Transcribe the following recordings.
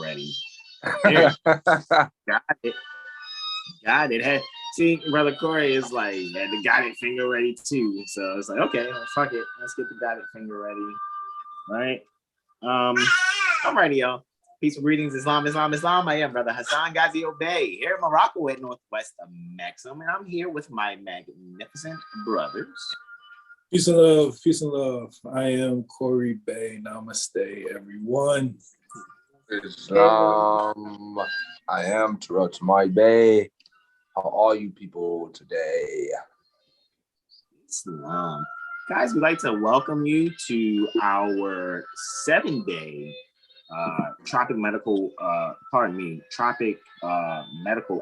ready. There. Got it. Got it. See, Brother Corey is like, had the got it finger ready too. So it's like, okay, well, fuck it. Let's get the got it finger ready. Right? Alrighty, y'all. Peace and greetings, Islam. I am Brother Hasan Ghaziel Bey here in Morocco at Northwest of Maxim, and I'm here with my magnificent brothers. Peace and love, peace and love. I am Corey Bey. Namaste, everyone. Islam. I am Terrell Tamari Bey. How are you people today? Islam. Guys, we'd like to welcome you to our 7-day tropic medical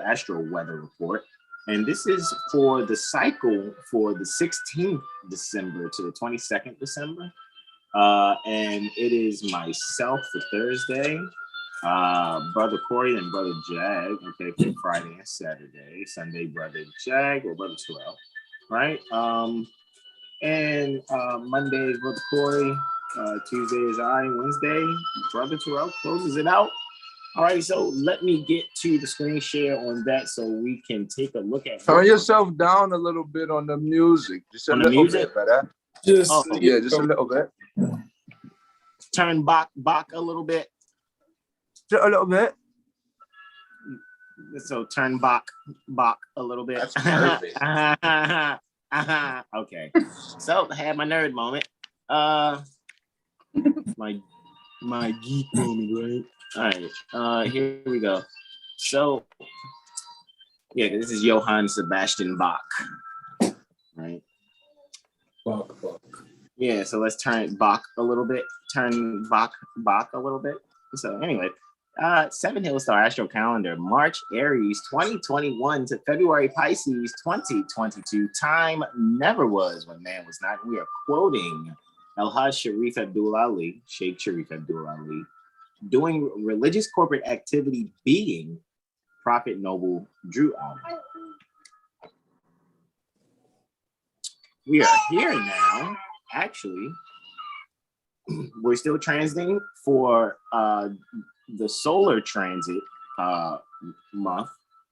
astro weather report. And this is for the cycle for the 16th December to the 22nd December. And it is myself for Thursday, Brother Corey and Brother Jag, okay, for Friday and Saturday. Sunday, Brother Jag or Brother Terrell, right? And Monday is Brother Corey, Tuesday is I, Wednesday, Brother Terrell closes it out. All right, so let me get to the screen share on that so we can take a look at. Turn yourself down a little bit on the music. Just a little bit, brother. Just a little bit. Turn back a little bit. Just a little bit. So turn back a little bit. That's perfect. Okay. So I had my nerd moment. My geek moment, right? All right, here we go. So, yeah, this is Johann Sebastian Bach, right? Bach. Yeah, so let's turn Bach a little bit. Turn Bach a little bit. So anyway, 7 Hill Star Astro Calendar, March Aries 2021 to February Pisces 2022. Time never was when man was not. We are quoting El-Hajj Sharif Abdul Ali, Sheikh Sharif Abdul Ali, doing religious corporate activity being Prophet Noble Drew Ali. We are here now. Actually, we're still transiting for the solar transit month,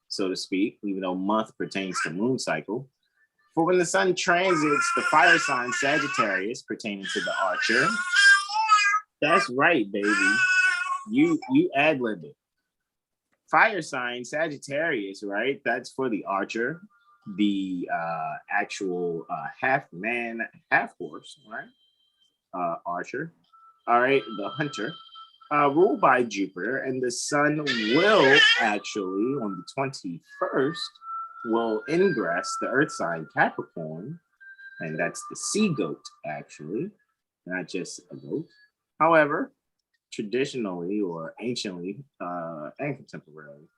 so to speak, even though month pertains to moon cycle. For when the sun transits the fire sign Sagittarius pertaining to the Archer. That's right, baby. You ad-libbed it. Fire sign Sagittarius, right? That's for the Archer, the actual half man, half horse, right? Archer. All right, the hunter. Ruled by Jupiter, and the sun will actually, on the 21st, will ingress the earth sign Capricorn, and that's the sea goat, actually, not just a goat. However, traditionally or anciently and contemporarily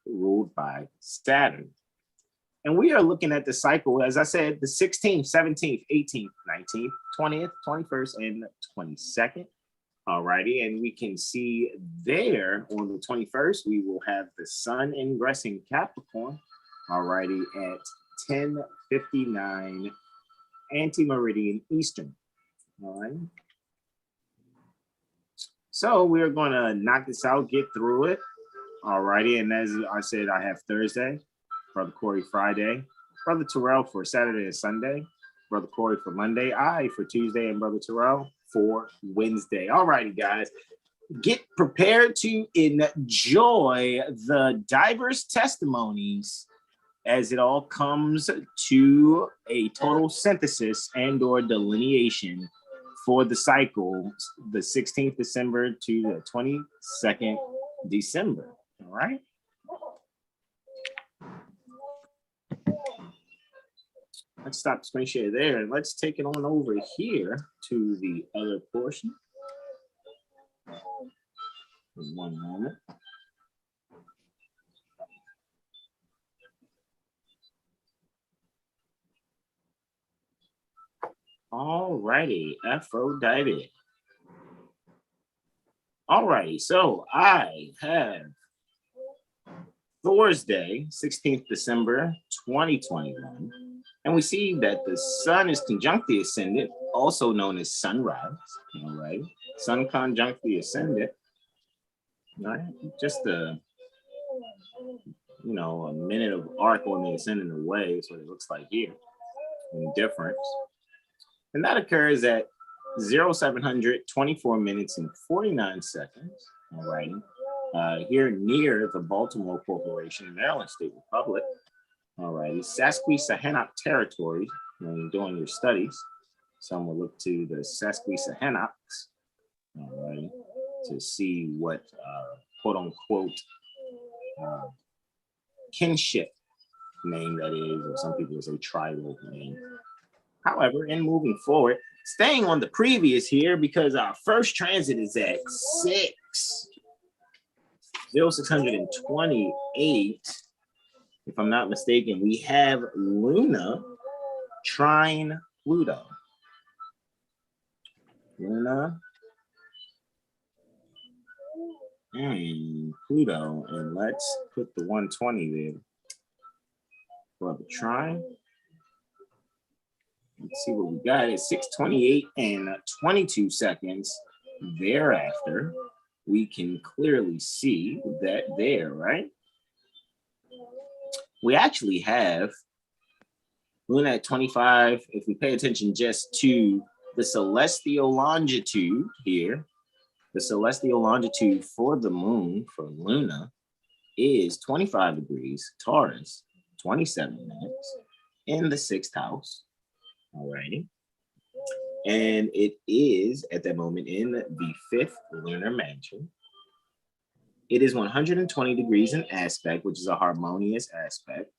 ruled by Saturn. And we are looking at the cycle, as I said, the 16th, 17th, 18th, 19th, 20th, 21st, and 22nd. Alrighty, and we can see there on the 21st, we will have the sun ingressing Capricorn, alrighty, at 10:59 anti-meridian Eastern. All right. So we're gonna knock this out, get through it. Alrighty, and as I said, I have Thursday, Brother Corey Friday, Brother Terrell for Saturday and Sunday, Brother Corey for Monday, I for Tuesday, and Brother Terrell for Wednesday. Alrighty, guys, get prepared to enjoy the diverse testimonies as it all comes to a total synthesis and or delineation for the cycle, the 16th December to the 22nd December. All right. Let's stop the screen share there and let's take it on over here to the other portion. One moment. All righty, Aphrodite. All righty, so I have Thursday, 16th December, 2021. And we see that the sun is conjunct the ascendant, also known as sunrise. All right, sun conjunct the ascendant. All right, just a a minute of arc on the ascending away is what it looks like here. Any difference? And that occurs at 0700 24 minutes and 49 seconds. All righty. Here near the Baltimore Corporation, Maryland State Republic. All righty. Susquehannock territory when you're doing your studies. Some will look to the Susquehannocks, all right, to see what quote unquote kinship name that is, or some people say tribal name. However, in moving forward, staying on the previous here, because our first transit is at 0628. If I'm not mistaken, we have Luna trine Pluto. Luna and Pluto, and let's put the 120 there for the trine. Let's see what we got at 6:28 and 22 seconds. Thereafter, we can clearly see that there, right? We actually have Luna at 25. If we pay attention just to the celestial longitude here, the celestial longitude for the moon, for Luna, is 25 degrees Taurus, 27 minutes in the 6th house. All righty. And it is at that moment in the 5th lunar mansion. It is 120 degrees in aspect, which is a harmonious aspect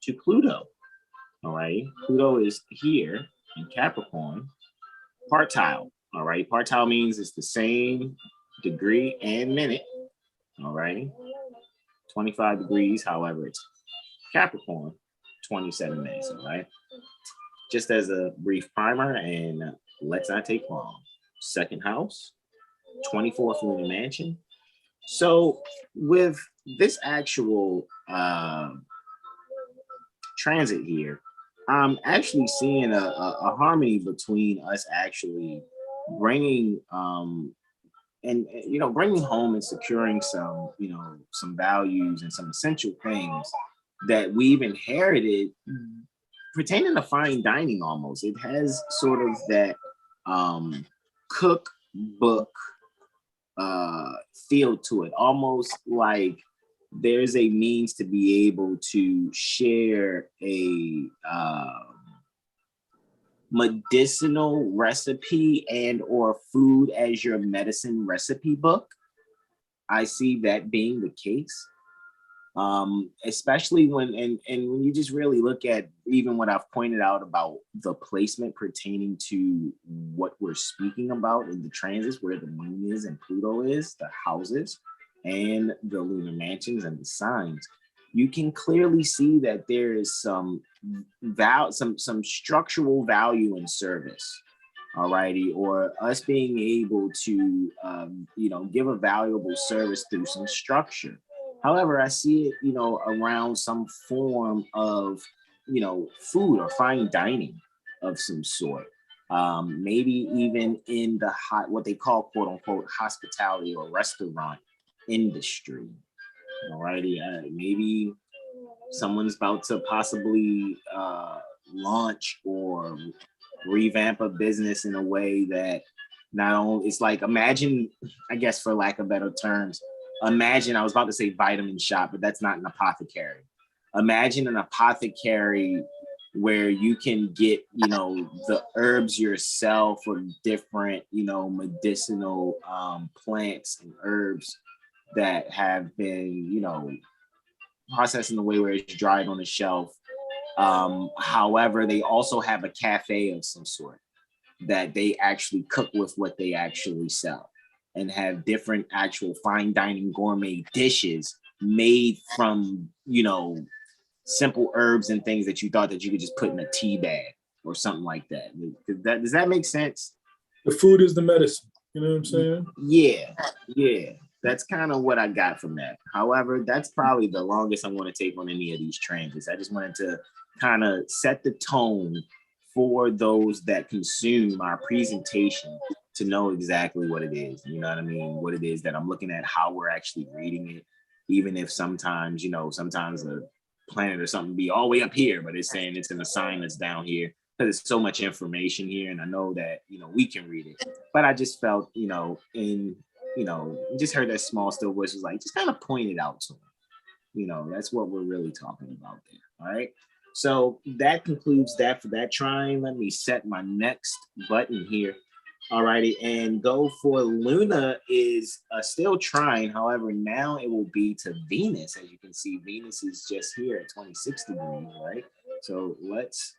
to Pluto. All right. Pluto is here in Capricorn, partile. All right. Partile means it's the same degree and minute. All right. 25 degrees. However, it's Capricorn, 27 minutes. All right. Just as a brief primer, and let's not take long. 2nd house, 24th lunar mansion. So with this actual transit here, I'm actually seeing a harmony between us actually bringing bringing home and securing some some values and some essential things that we've inherited pertaining to fine dining. Almost, it has sort of that cookbook feel to it, almost like there's a means to be able to share a medicinal recipe and or food as your medicine recipe book. I see that being the case, especially when you just really look at even what I've pointed out about the placement pertaining to what we're speaking about in the transits, where the moon is and Pluto is, the houses and the lunar mansions and the signs. You can clearly see that there is some structural value in service, all righty, or us being able to give a valuable service through some structure. However, I see it, around some form of, food or fine dining of some sort. Maybe even in the what they call quote unquote hospitality or restaurant industry. Alrighty, maybe someone's about to possibly launch or revamp a business in a way that not only, it's like, imagine, I guess for lack of better terms, imagine, I was about to say vitamin shop, but that's not an apothecary. Imagine an apothecary where you can get, the herbs yourself or different, medicinal plants and herbs that have been, processed in a way where it's dried on the shelf. However, they also have a cafe of some sort that they actually cook with what they actually sell, and have different actual fine dining gourmet dishes made from, simple herbs and things that you thought that you could just put in a tea bag or something like that. Does that make sense? The food is the medicine. You know what I'm saying? Yeah. That's kind of what I got from that. However, that's probably the longest I'm going to take on any of these transits. I just wanted to kind of set the tone for those that consume our presentation to know exactly what it is. You know what I mean? What it is that I'm looking at, how we're actually reading it, even if sometimes, you know, sometimes a planet or something be all the way up here, but it's saying it's in a sign that's down here because there's so much information here. And I know that, you know, we can read it, but I just felt, you know, just heard that small still voice was like, just kind of point it out to him. You know, that's what we're really talking about there. All right. So that concludes that for that trine. Let me set my next button here. All righty. And go for Luna is still trine. However, now it will be to Venus. As you can see, Venus is just here at 26 degrees, right? So let's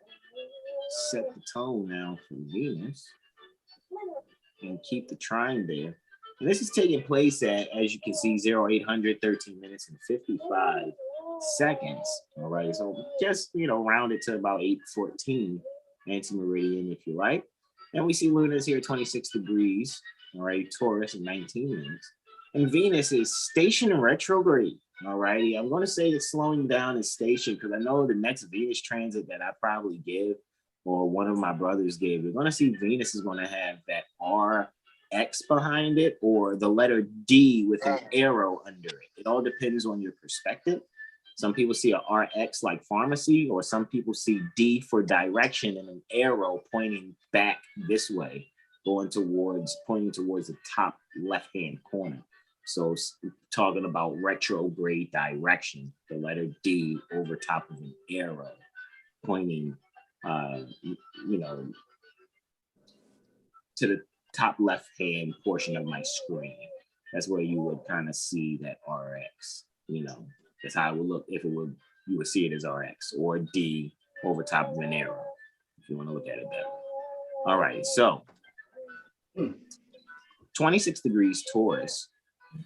set the tone now for Venus and keep the trine there. And this is taking place at, as you can see, 0800, 13 minutes and 55 seconds. All right, so just, you know, round it to about 8:14 anti-meridian, if you like. And we see Luna's here 26 degrees, all right, Taurus in 19 minutes. And Venus is station retrograde, all righty. I'm going to say it's slowing down in station because I know the next Venus transit that I probably give or one of my brothers gave, we're going to see Venus is going to have that RX behind it or the letter D with an arrow under it. It all depends on your perspective. Some people see a RX like pharmacy, or some people see D for direction and an arrow pointing back this way, pointing towards the top left-hand corner. So talking about retrograde direction, the letter D over top of an arrow pointing, you know, to the top left-hand portion of my screen. That's where you would kind of see that RX, you know. That's how it would look if it would, you would see it as RX or D over top of an arrow, if you want to look at it better. All right, so 26 degrees Taurus,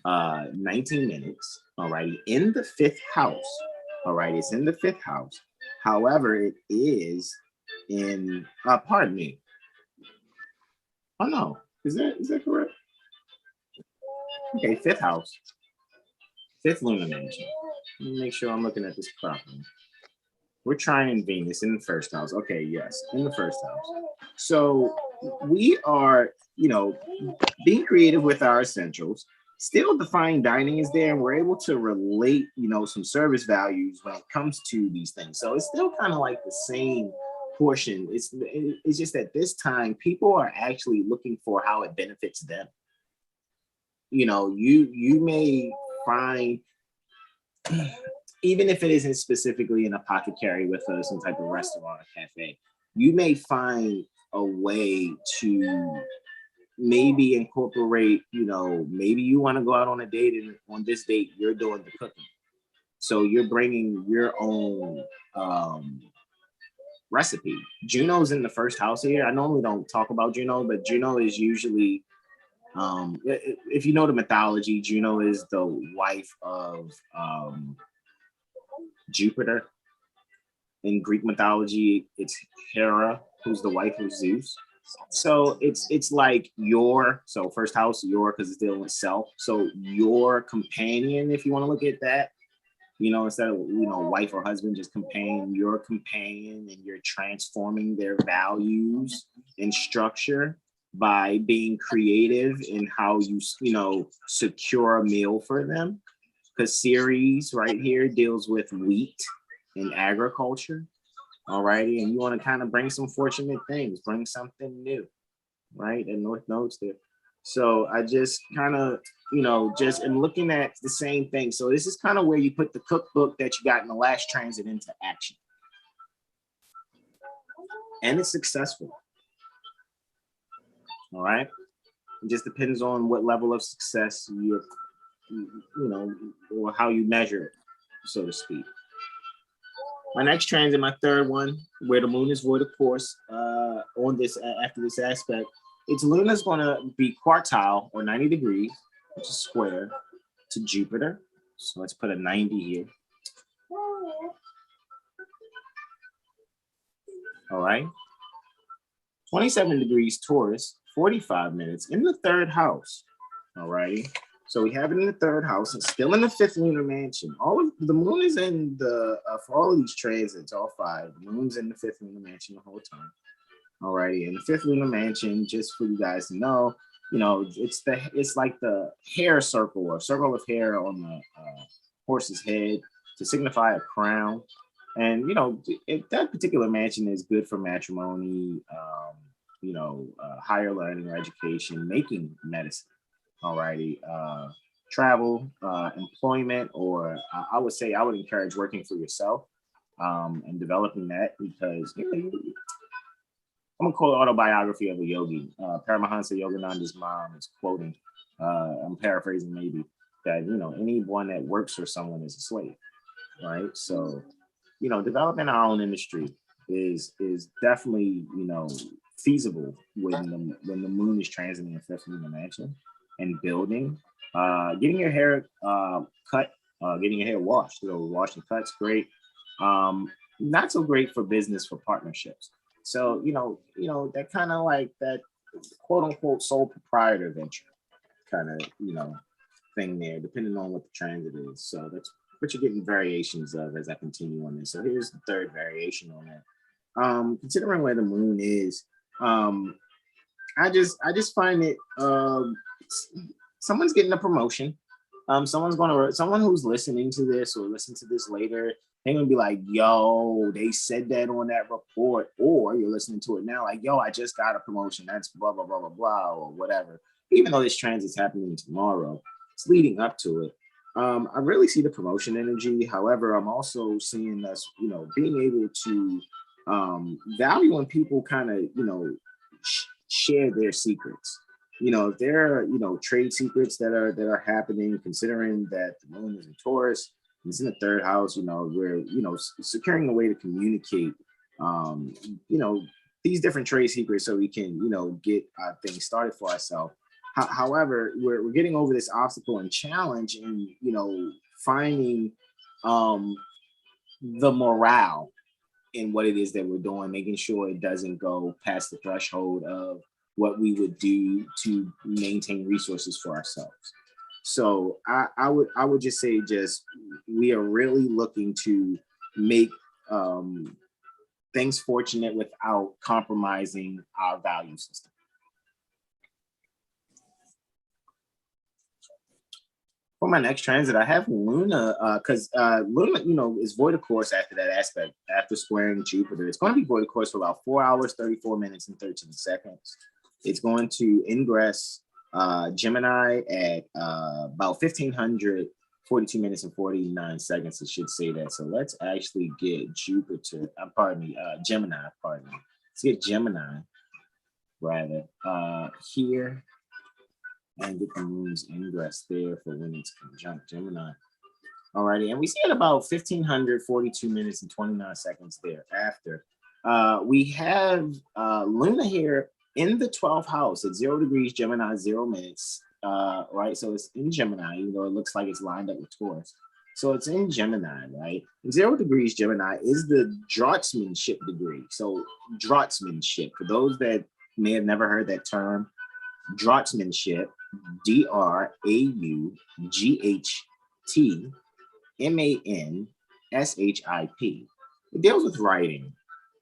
19 minutes, all righty, in the 5th house. All right, it's in the 5th house. However, it is in, pardon me. Oh no, is that correct? Okay, 5th house. 5th lunar mansion. Let me make sure I'm looking at this properly. We're trying Venus in the 1st house. Okay, yes, in the 1st house. So we are, you know, being creative with our essentials. Still, the fine dining is there, and we're able to relate, you know, some service values when it comes to these things. So it's still kind of like the same portion. It's just that this time people are actually looking for how it benefits them. You know, you may find, even if it isn't specifically in a pocket carry with some type of restaurant or cafe, you may find a way to maybe incorporate, you know, maybe you want to go out on a date and on this date, you're doing the cooking. So you're bringing your own recipe. Juno's in the 1st house here. I normally don't talk about Juno, but Juno is usually, if you know the mythology, Juno is the wife of Jupiter. In Greek mythology, it's Hera, who's the wife of Zeus. So it's like so 1st house, because it's dealing with self. So your companion, if you want to look at that, you know, instead of, you know, wife or husband, just companion, your companion, and you're transforming their values and structure by being creative in how you know, secure a meal for them. Because Ceres right here deals with wheat and agriculture. All righty, and you want to kind of bring some fortunate things, bring something new, right? And North Node's there. So I just kind of, you know, just am looking at the same thing. So this is kind of where you put the cookbook that you got in the last transit into action. And it's successful. All right. It just depends on what level of success you know, or how you measure it, so to speak. My next transit, my 3rd one, where the moon is void, of course, on this, after this aspect, its luna's going to be quartile or 90 degrees, which is square, to Jupiter. So let's put a 90 here. All right. 27 degrees Taurus, 45 minutes in the 3rd house. All righty. So we have it in the 3rd house. It's still in the 5th lunar mansion. All of the moon is in the for all of these transits, all 5. The moon's in the 5th lunar mansion the whole time. Alrighty, and the fifth lunar mansion, just for you guys to know, it's like the hair circle or circle of hair on the horse's head to signify a crown. And that particular mansion is good for matrimony, higher learning or education, making medicine. Alrighty, travel, employment, or I would say I would encourage working for yourself and developing that, because I'm gonna call it autobiography of a yogi. Paramahansa Yogananda's mom is quoting, I'm paraphrasing maybe, that anyone that works for someone is a slave, right? So developing our own industry is definitely feasible when the moon is transiting in fifth lunar mansion, and building, getting your hair cut, getting your hair washed. Wash and cut's great. Not so great for business, for partnerships. So that kind of like that quote unquote sole proprietor venture kind of thing there, depending on what the transit is. So that's what you're getting variations of as I continue on this. So here's the third variation on that. Considering where the moon is, I just find it someone's getting a promotion. Someone who's listening to this or listen to this later, they're gonna be like, yo, they said that on that report, or you're listening to it now, like, yo, I just got a promotion. That's blah blah blah blah blah or whatever. Even though this transit's happening tomorrow, it's leading up to it. I really see the promotion energy. However, I'm also seeing us, being able to value when people kind of, share their secrets. If there are, trade secrets that are happening, considering that the moon is in Taurus, and it's in the third house, we're, securing a way to communicate, these different trade secrets so we can, get things started for ourselves. However, we're getting over this obstacle and challenge and, finding the morale in what it is that we're doing, making sure it doesn't go past the threshold of what we would do to maintain resources for ourselves. So I would just say, we are really looking to make things fortunate without compromising our value system. For my next transit, I have Luna, because Luna, is void of course after that aspect, after squaring Jupiter. It's going to be void of course for about 4 hours, 34 minutes, and 13 seconds. It's going to ingress Gemini at about 1542 minutes and 49 seconds. It should say that. So let's actually get Jupiter, Gemini, pardon me. Let's get Gemini, rather, here. And get the moon's ingress there for when it's conjunct Gemini. Alrighty, and we see it about 1542 minutes and 29 seconds thereafter. We have Luna here in the 12th house at 0 degrees Gemini, 0 minutes, right? So it's in Gemini, even though it looks like it's lined up with Taurus. So it's in Gemini, right? And 0 degrees Gemini is the draughtsmanship degree. So draughtsmanship, for those that may have never heard that term, draughtsmanship, DRAUGHTMANSHIP. It deals with writing.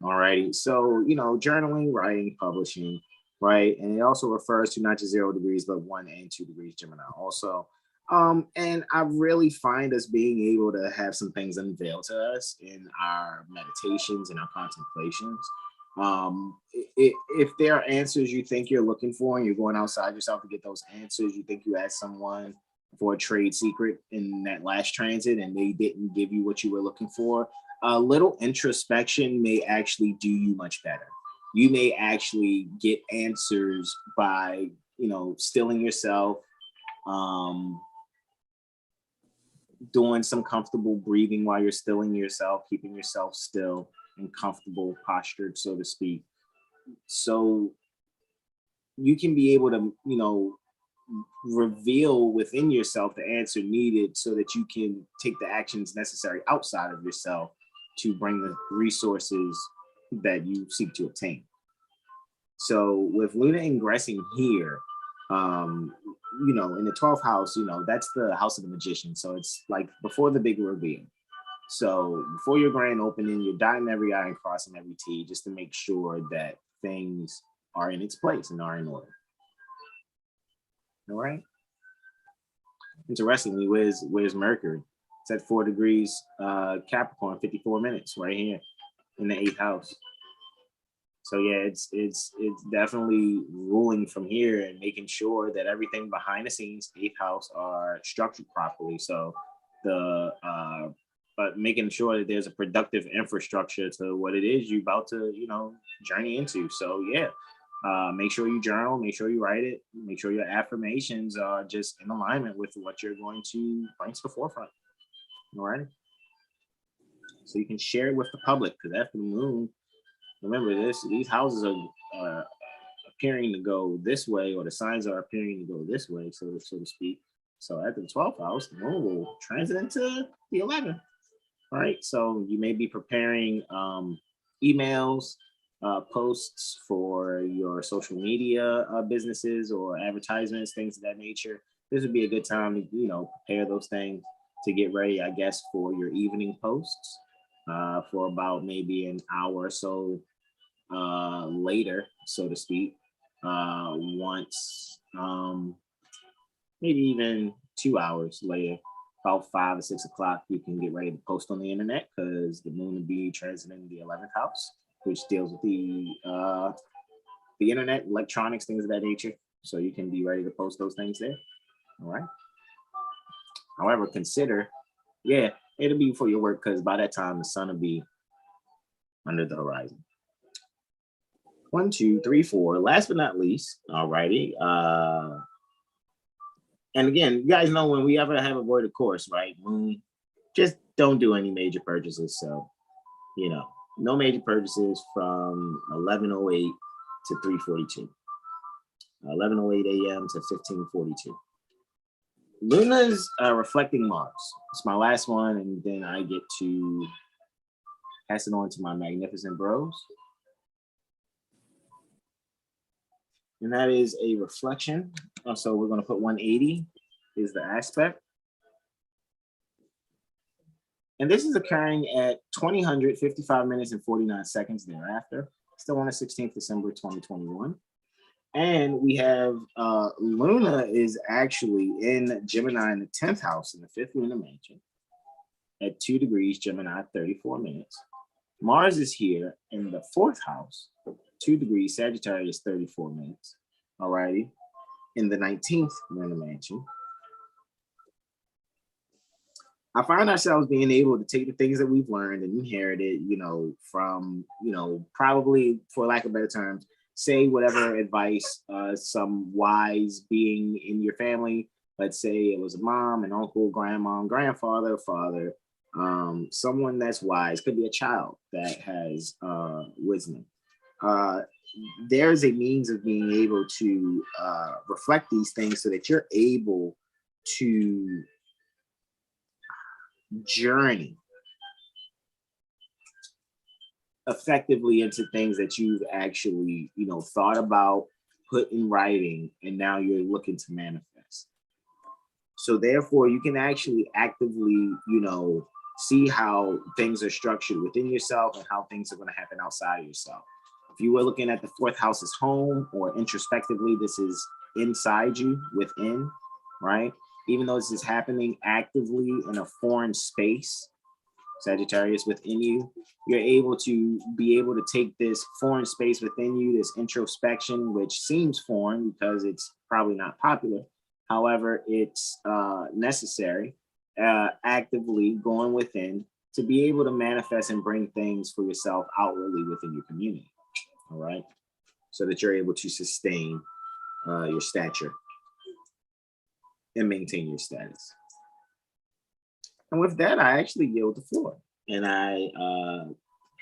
Alrighty, so journaling, writing, publishing, right? And it also refers to not just 0 degrees, but 1 and 2 degrees Gemini also. And I really find us being able to have some things unveiled to us in our meditations and our contemplations. If there are answers you think you're looking for and you're going outside yourself to get those answers, you think you asked someone for a trade secret in that last transit and they didn't give you what you were looking for, a little introspection may actually do you much better. You may actually get answers by, stilling yourself, doing some comfortable breathing while you're stilling yourself, keeping yourself still and comfortable postured, so to speak. So you can be able to, reveal within yourself the answer needed so that you can take the actions necessary outside of yourself to bring the resources that you seek to obtain. So with Luna ingressing here, in the 12th house, that's the house of the magician. So it's like before the big reveal. So before your grand opening, you're dotting every I and crossing every T just to make sure that things are in its place and are in order. All right. Interestingly, where's Mercury? It's at 4 degrees Capricorn, 54 minutes right here in the 8th house. So yeah, it's definitely ruling from here and making sure that everything behind the scenes, 8th house, are structured properly. So but making sure that there's a productive infrastructure to what it is you're about to, journey into. So yeah, make sure you journal, make sure you write it, make sure your affirmations are just in alignment with what you're going to bring to the forefront. All right. So you can share it with the public, because after the moon, remember these houses are appearing to go this way, or the signs are appearing to go this way, so to speak. So after the 12th house, the moon will transit into the 11th. All right. So you may be preparing emails, posts for your social media businesses or advertisements, things of that nature. This would be a good time to, prepare those things to get ready, I guess, for your evening posts for about maybe an hour or so later, so to speak. Once, maybe even 2 hours later, about 5 or 6 o'clock, you can get ready to post on the internet, because the moon will be transiting the 11th house, which deals with the internet, electronics, things of that nature. So you can be ready to post those things there. All right. However, consider, it'll be for your work, because by that time the sun will be under the horizon. 1, 2, 3, 4. Last but not least, all righty. And again, you guys know when we ever have avoided course, right? Moon, just don't do any major purchases. So, no major purchases from 11:08 to 3:42, 11:08 a.m. to 15:42. Luna's reflecting Mars. It's my last one, and then I get to pass it on to my magnificent bros. And that is a reflection. So we're going to put 180 is the aspect. And this is occurring at 20:55 minutes and 49 seconds thereafter. Still on the 16th December 2021. And we have Luna is actually in Gemini in the 10th house in the 5th lunar mansion at 2 degrees Gemini, 34 minutes. Mars is here in the 4th house, 2 degrees Sagittarius, 34 minutes. All righty. In the 19th lunar mansion. I find ourselves being able to take the things that we've learned and inherited, from, probably, for lack of better terms, say whatever advice some wise being in your family, let's say it was a mom, an uncle, grandma, grandfather, father, someone that's wise, could be a child that has wisdom. There's a means of being able to reflect these things so that you're able to journey effectively into things that you've actually, thought about, put in writing, and now you're looking to manifest. So therefore, you can actually actively, see how things are structured within yourself and how things are going to happen outside of yourself. If you were looking at the 4th house as home, or introspectively, this is inside you, within, right? Even though this is happening actively in a foreign space, Sagittarius, within you, you're able to take this foreign space within you, this introspection, which seems foreign because it's probably not popular. However, it's necessary, actively going within to be able to manifest and bring things for yourself outwardly within your community. All right. So that you're able to sustain your stature and maintain your status. And with that, I actually yield the floor, and I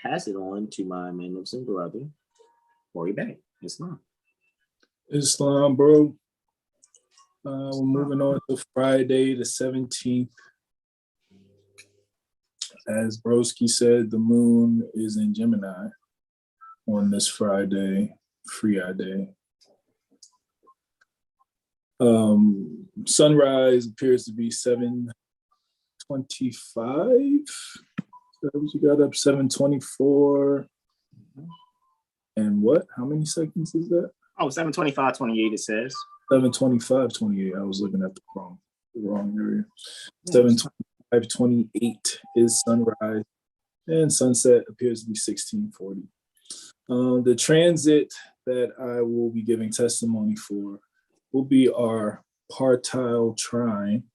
pass it on to my magnificent brother, Horary Bey. Islam, bro. We're moving on to Friday, the 17th. As Broski said, the moon is in Gemini on this Friday, Friday. Sunrise appears to be 7:25. So you got up 7:24. and what? How many seconds is that? Oh, 7:25:28 it says. 7:25:28. I was looking at the wrong area. 7:25:28 is sunrise, and sunset appears to be 16:40. The transit that I will be giving testimony for will be our partile trine,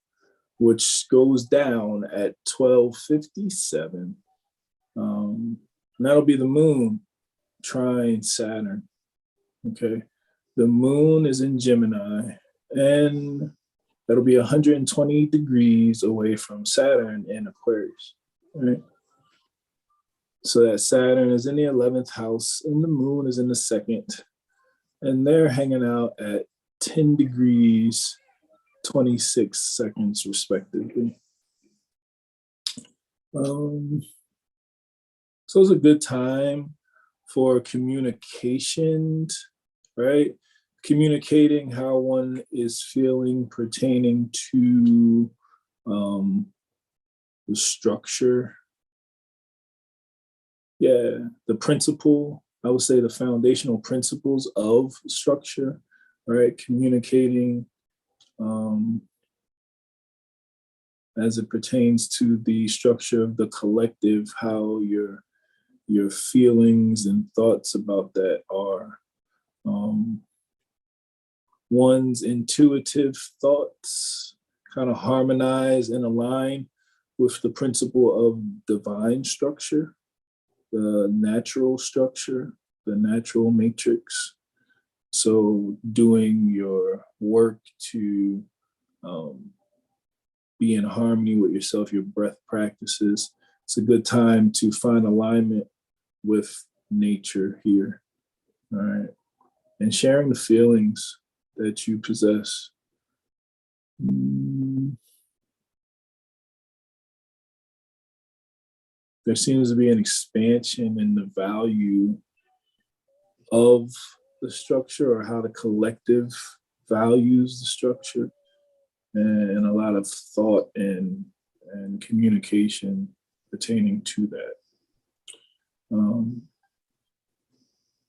which goes down at 12:57. And that'll be the moon trine Saturn. Okay. The moon is in Gemini, and that'll be 120 degrees away from Saturn in Aquarius. Right. So that Saturn is in the 11th house, and the moon is in the second, and they're hanging out at 10 degrees, 26 seconds, respectively. So it's a good time for communication, right? Communicating how one is feeling pertaining to the structure. Yeah, the principle, I would say the foundational principles of structure, right? Communicating as it pertains to the structure of the collective, how your feelings and thoughts about that are. One's intuitive thoughts kind of harmonize and align with the principle of divine structure, the natural structure, the natural matrix. So doing your work to be in harmony with yourself, your breath practices, it's a good time to find alignment with nature here, all right? And sharing the feelings that you possess. There seems to be an expansion in the value of the structure, or how the collective values the structure, and a lot of thought and communication pertaining to that.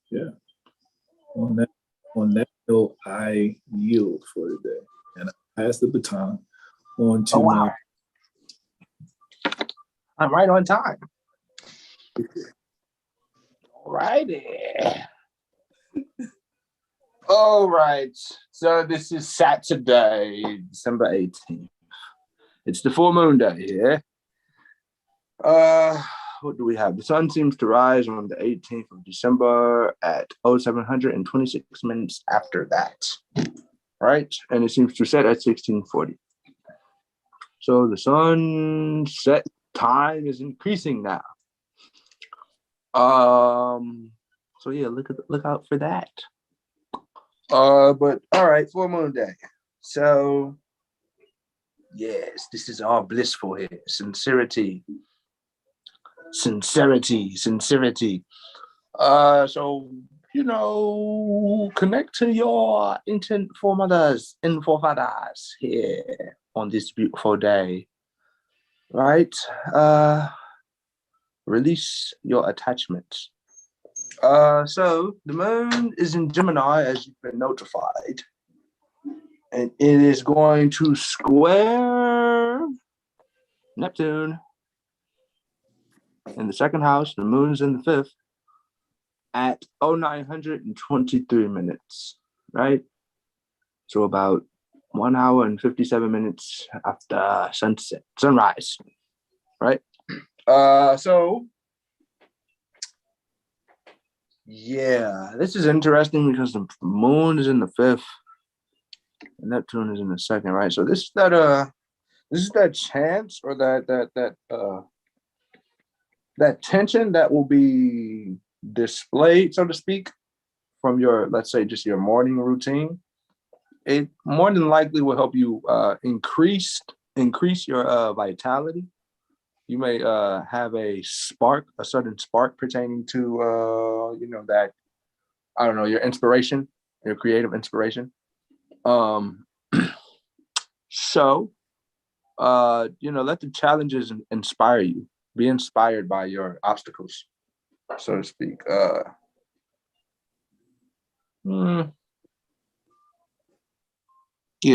Yeah. On that note, I yield for today, and I pass the baton on to my. I'm right on time. All righty. All right. So this is Saturday, December 18th. It's the full moon day here. What do we have? The sun seems to rise on the 18th of December at 0726 minutes after that, right? And it seems to set at 16:40. So the sunset time is increasing now. So yeah, look out for that. But all right, full moon day. So yes, this is all blissful here. Sincerity. So, connect to your ancient foremothers and forefathers here on this beautiful day, right? Release your attachments. So the moon is in Gemini, as you've been notified, and it is going to square Neptune in the second house. The moon is in the fifth at 0923 minutes, right? So about 1 hour and 57 minutes after sunrise, right? So yeah, this is interesting because the moon is in the fifth and Neptune is in the second, right? So this is that chance, or that tension that will be displayed, so to speak, from your, let's say, just your morning routine. It more than likely will help you increase your vitality. You may have a sudden spark pertaining to that, I don't know, your inspiration, your creative inspiration. So let the challenges inspire you. Be inspired by your obstacles, so to speak. Yeah,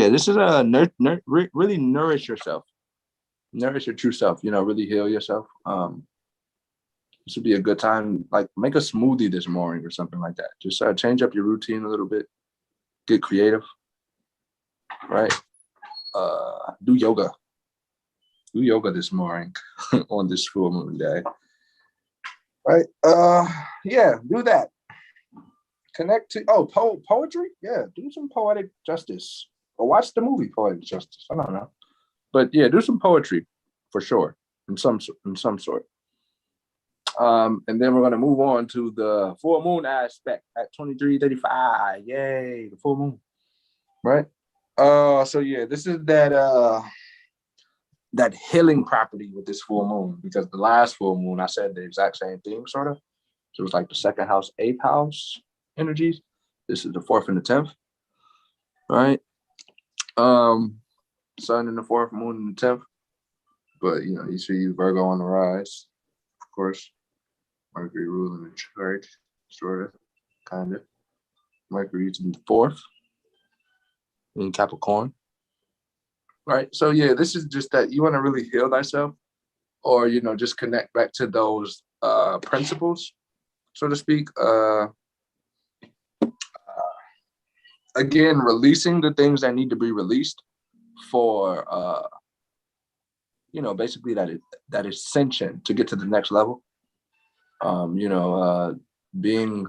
this is a really nourish yourself, nourish your true self. Really heal yourself. This would be a good time. Like, make a smoothie this morning or something like that. Just change up your routine a little bit. Get creative, right? Do yoga. Do yoga this morning on this full moon day, right? Yeah, do that. Connect to poetry. Yeah, do some poetic justice, or watch the movie Poetic Justice. I don't know, but yeah, do some poetry for sure, in some sort. And then we're gonna move on to the full moon aspect at 23:35. Yay, the full moon, right? So yeah, this is that healing property with this full moon, because the last full moon I said the exact same thing, sort of. So it was like the second house, eighth house energies. This is the 4th and the 10th, right? Sun in the 4th, moon in the 10th. But you see Virgo on the rise, of course. Mercury ruling the chart, sort of, kind of. Mercury's in the 4th in Capricorn. Right. So yeah, this is just that you want to really heal thyself, or just connect back to those principles, so to speak. Again, releasing the things that need to be released for basically that ascension to get to the next level. Being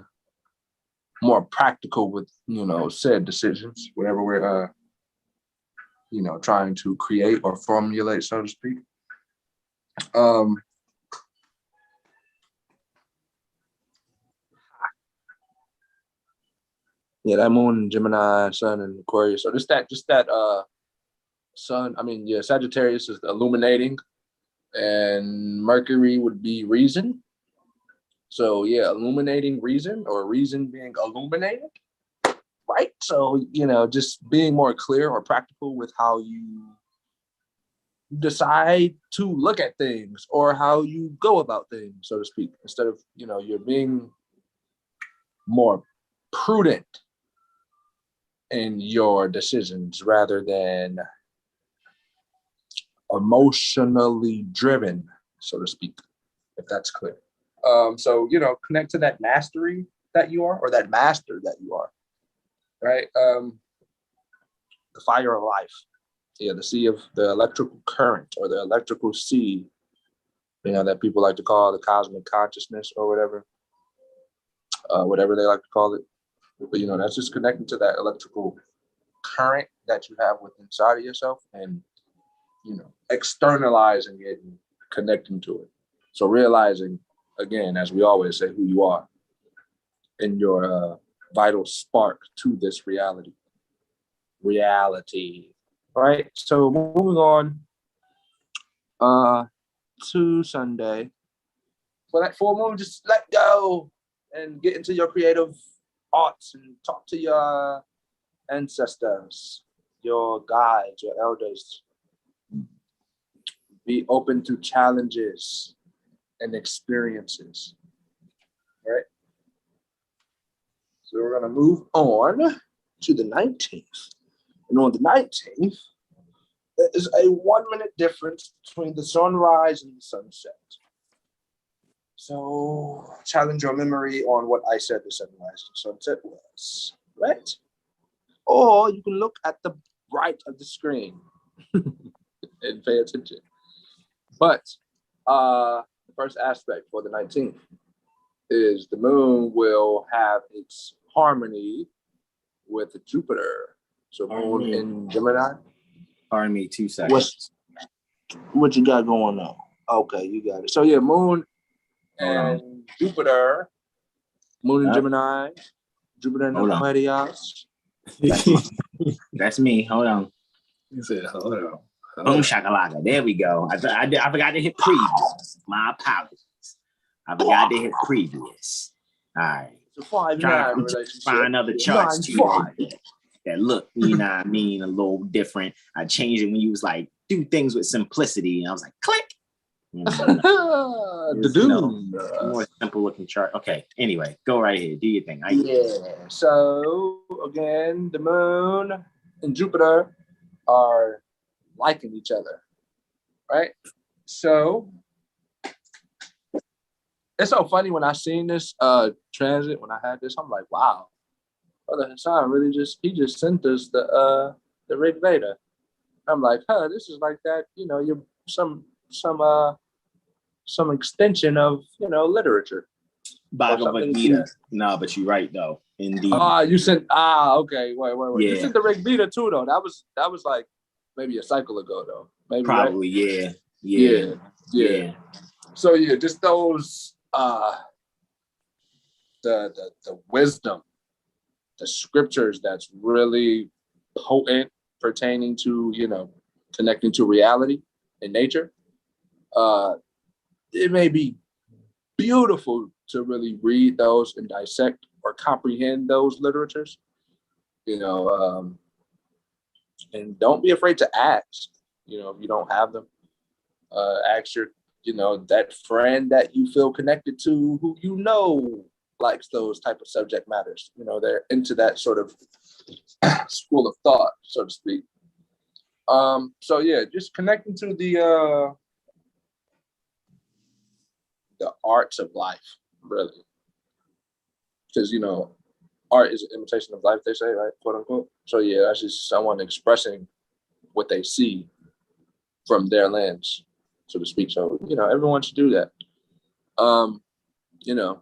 more practical with said decisions, whatever we're trying to create or formulate, so to speak. Yeah, that moon, Gemini, Sun, and Aquarius. So just that Sun. Sagittarius is illuminating, and Mercury would be reason. So yeah, illuminating reason, or reason being illuminated. Right. So, just being more clear or practical with how you decide to look at things, or how you go about things, so to speak, instead of, you're being more prudent in your decisions rather than emotionally driven, so to speak, if that's clear. So, connect to that mastery that you are, or that master that you are. Right? The fire of life. Yeah, the sea of the electrical current, or the electrical sea, that people like to call the cosmic consciousness, or whatever they like to call it. But, that's just connecting to that electrical current that you have within inside of yourself, and, externalizing it and connecting to it. So realizing, again, as we always say, who you are in your vital spark to this reality. Right? So moving on to Sunday. For that full moon, just let go and get into your creative arts and talk to your ancestors, your guides, your elders. Be open to challenges and experiences. Right? So we're going to move on to the 19th. And on the 19th, there is a 1 minute difference between the sunrise and the sunset. So challenge your memory on what I said the sunrise and sunset was, right? Or you can look at the right of the screen and pay attention. But the first aspect for the 19th is the moon will have its harmony with Jupiter. So moon in Gemini. Pardon me, 2 seconds. What you got going on? Okay, you got it. So yeah, moon and Jupiter. Moon in Gemini. Jupiter in Aquarius. That's me. Hold on. He said, hold on. Boom shakalaka. There we go. I forgot to hit previous. My apologies. I forgot to hit previous. All right. So 5-9 relationship. Find other charts too that look, a little different. I changed it when you was like, do things with simplicity. And I was like, click. You The dude. more simple looking chart. Okay. Anyway, go right ahead. Do your thing. So again, the moon and Jupiter are liking each other, right? So it's so funny when I seen this transit, when I had this, I'm like, wow, Brother Hasan really he just sent us the Rig Veda. I'm like, this is like that, you're some extension of literature. Bhagavad Gita. No, but you're right though. Indeed. You sent okay. Wait. Yeah. You sent the Rig Veda too though. That was like maybe a cycle ago though. Maybe probably, right? Yeah. So yeah, just those the wisdom, the scriptures that's really potent pertaining to, connecting to reality and nature. It may be beautiful to really read those and dissect or comprehend those literatures, and don't be afraid to ask, if you don't have them, ask your, that friend that you feel connected to, who likes those type of subject matters. They're into that sort of school of thought, so to speak. So yeah, just connecting to the arts of life, really, because art is an imitation of life, they say, right, quote unquote. So yeah, that's just someone expressing what they see from their lens, so to speak. So everyone should do that.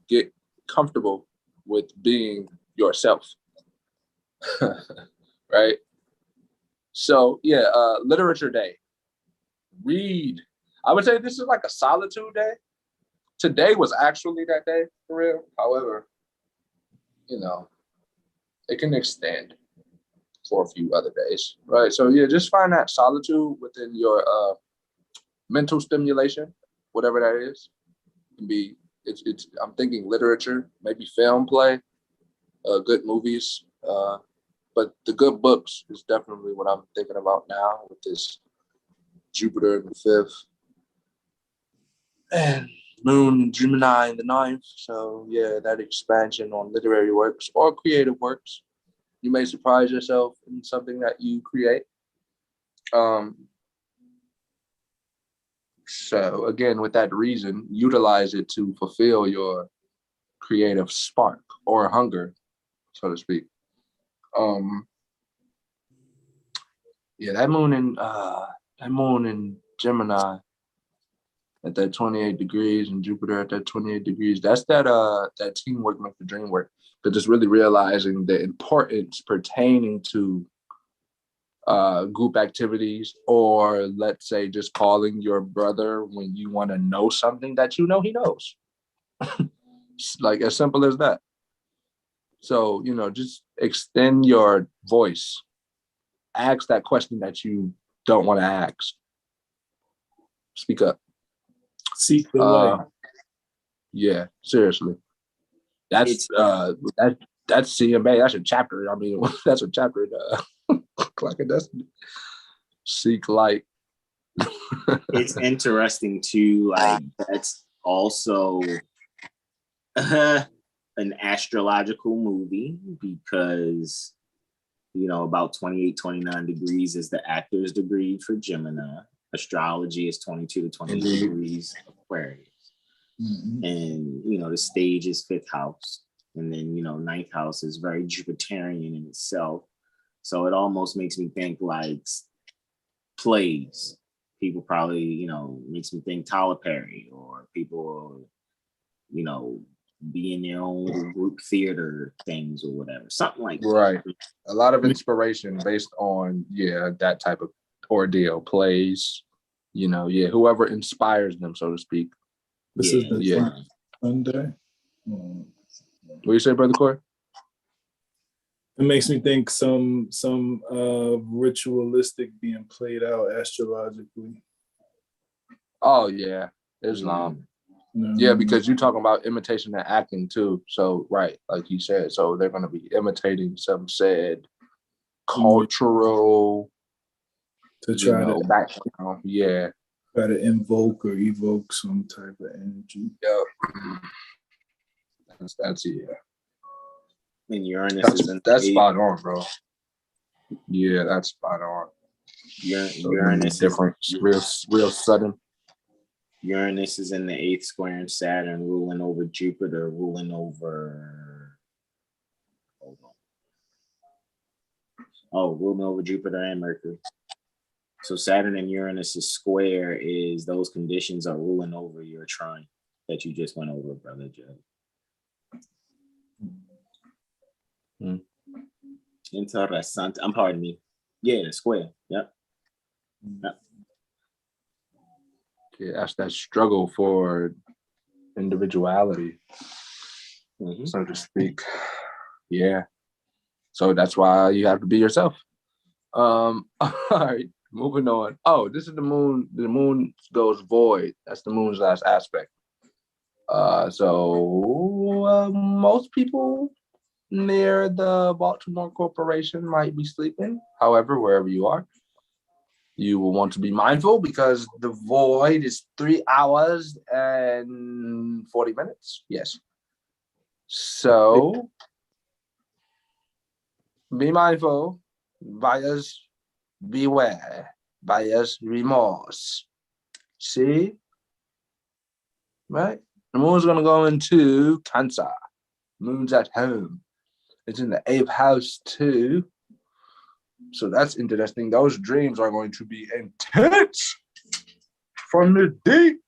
Get comfortable with being yourself. Right? So yeah, literature day. Read. I would say this is like a solitude day. Today was actually that day for real. However, it can extend for a few other days, right? So yeah, just find that solitude within your mental stimulation, whatever that is. It can be I'm thinking literature, maybe film play, good movies, but the good books is definitely what I'm thinking about now with this Jupiter in the 5th and Moon and Gemini in the 9th. So yeah, that expansion on literary works or creative works. You may surprise yourself in something that you create. So again, with that reason, utilize it to fulfill your creative spark or hunger, so to speak. Yeah, that moon in Gemini at that 28 degrees and Jupiter at that 28 degrees. That's that teamwork makes the dream work. But just really realizing the importance pertaining to group activities, or let's say just calling your brother when you want to know something that he knows. Like as simple as that. So, just extend your voice. Ask that question that you don't want to ask. Speak up. Seek the light. Yeah, seriously. That's CMA. That's a chapter. I mean, that's a chapter in Clock of Destiny. Seek light. It's interesting too. Like that's also an astrological movie because about 28, 29 degrees is the actor's degree for Gemini. Astrology is 22 to 28 degrees Aquarius. Mm-hmm. And the stage is 5th house, and then 9th house is very Jupiterian in itself. So it almost makes me think like plays. People probably makes me think Tyler Perry, or people be in their own little group theater things or whatever, something like that. Right. A lot of inspiration based on that type of ordeal, plays, whoever inspires them, so to speak. This is the Sunday. What do you say, Brother Corey? It makes me think some ritualistic being played out astrologically. Oh yeah, Islam. Yeah, because you're talking about imitation and acting too. So right, like you said, so they're going to be imitating some said cultural to try to background. Yeah. Gotta invoke or evoke some type of energy. Yeah. That's yeah. And Uranus is in That's the spot on, bro. Yeah, that's spot on. So Uranus different, real sudden. Uranus is in the 8th square and Saturn ruling over Jupiter, ruling over. Hold on. Oh, ruling over Jupiter and Mercury. So Saturn and Uranus' square is those conditions are ruling over your trine that you just went over, Brother Joe. Interessant. Pardon me. Yeah, the square. Yep. Yeah, that's that struggle for individuality, so to speak. Yeah. So that's why you have to be yourself. All right, moving on. Oh, this is the moon. The moon goes void. That's the moon's last aspect. So most people near the Baltimore Corporation might be sleeping. However, wherever you are, you will want to be mindful because the void is 3 hours and 40 minutes. Yes. So be mindful. Buyers beware. Buyers remorse. See? Right? The moon's going to go into Cancer. Moon's at home. It's in the 8th house too. So that's interesting. Those dreams are going to be intense from the deep.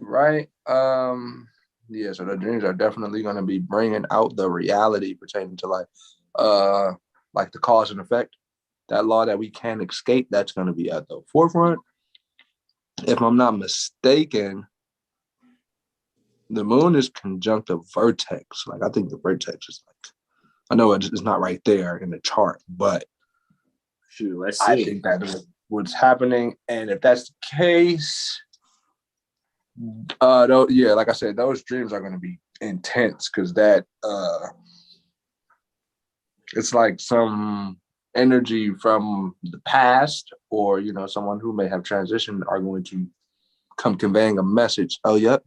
Right? Yeah, so the dreams are definitely going to be bringing out the reality pertaining to like the cause and effect. That law that we can't escape, that's going to be at the forefront. If I'm not mistaken, the moon is conjunct a vertex. Like, I think the vertex is like, I know it's not right there in the chart, but shoot, let's see. I think that is what's happening. And if that's the case, yeah, like I said, those dreams are going to be intense because that it's like some energy from the past, or someone who may have transitioned are going to come conveying a message. Oh, yep.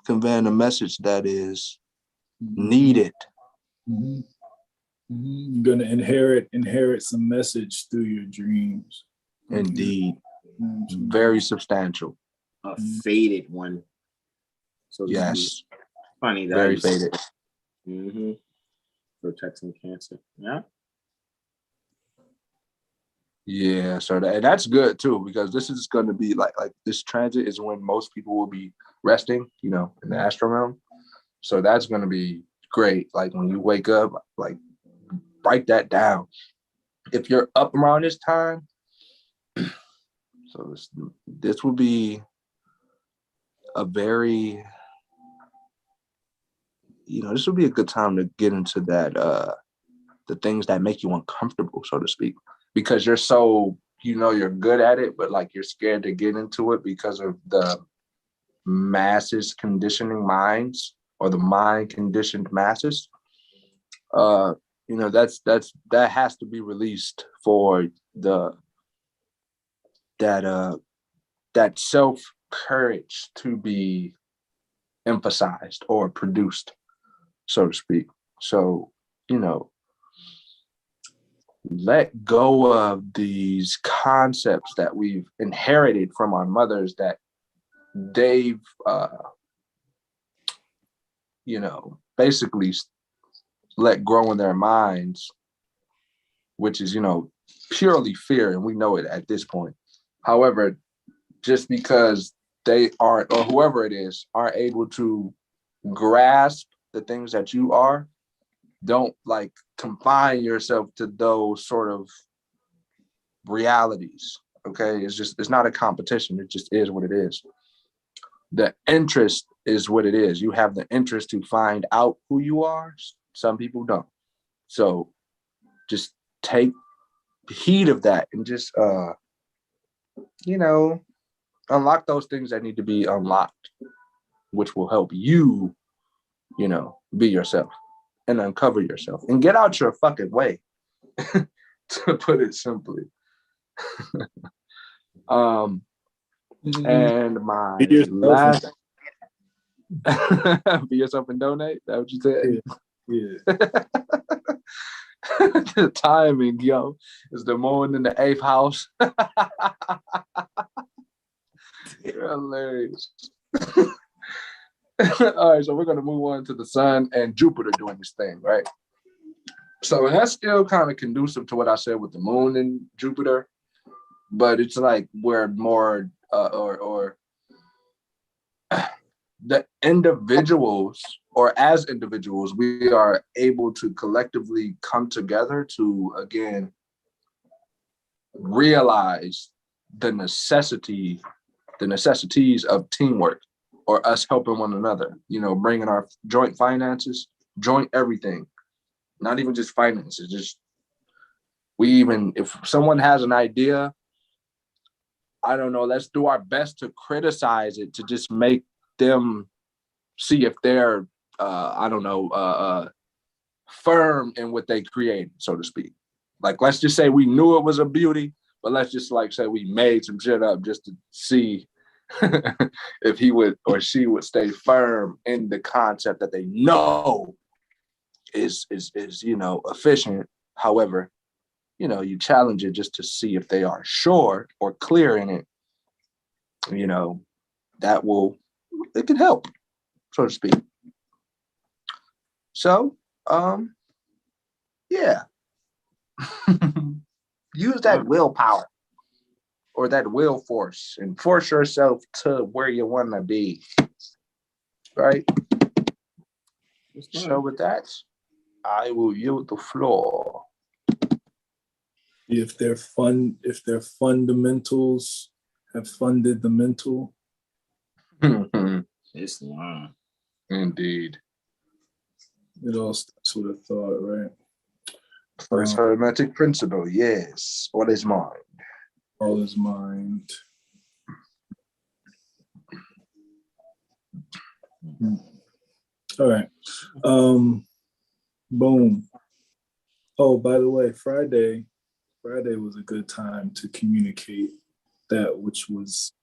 Conveying a message that is needed. You're gonna inherit some message through your dreams. Indeed. Very substantial. A faded one. So yes. Funny that. Very faded. Protecting Cancer. Yeah. Yeah, so that's good too, because this is going to be like this transit is when most people will be resting, in the astral realm. So that's going to be great. Like when you wake up, like write that down. If you're up around this time, so this will be a very, this will be a good time to get into that, the things that make you uncomfortable, so to speak. Because you're so, you're good at it, but like you're scared to get into it because of the masses conditioning minds, or the mind conditioned masses. That has to be released for that self courage to be emphasized or produced, so to speak. So, let go of these concepts that we've inherited from our mothers that they've, basically let grow in their minds, which is, purely fear. And we know it at this point. However, just because they aren't, or whoever it is, aren't able to grasp the things that you are, don't like confine yourself to those sort of realities. Okay. It's not a competition. It just is what it is. The interest is what it is. You have the interest to find out who you are. Some people don't. So just take heed of that and just, unlock those things that need to be unlocked, which will help you, be yourself and uncover yourself and get out your fucking way, to put it simply. And my Be yourself last be yourself and donate. That what you said? Yeah. The timing, yo, is the moon in the 8th house. You're hilarious. All right, so we're gonna move on to the sun and Jupiter doing this thing, right? So that's still kind of conducive to what I said with the moon and Jupiter, but it's like we're more or the individuals, or as individuals, we are able to collectively come together to, again, realize the necessities of teamwork, or us helping one another, bringing our joint finances, joint everything, not even just finances, just if someone has an idea, I don't know, let's do our best to criticize it, to just make them see if they're firm in what they create, so to speak. Like, let's just say we knew it was a beauty, but let's just say we made some shit up just to see if he would or she would stay firm in the concept that they know is efficient. However, you challenge it just to see if they are sure or clear in it. It can help, so to speak. So, yeah. Use that willpower or that will force and force yourself to where you want to be. Right? So with that, I will yield the floor. If their fundamentals have funded the mental. Islam. Indeed. It all starts with a thought, right? First hermetic principle, yes. What is mind? All is mind. All right. Boom. Oh, by the way, Friday was a good time to communicate that which was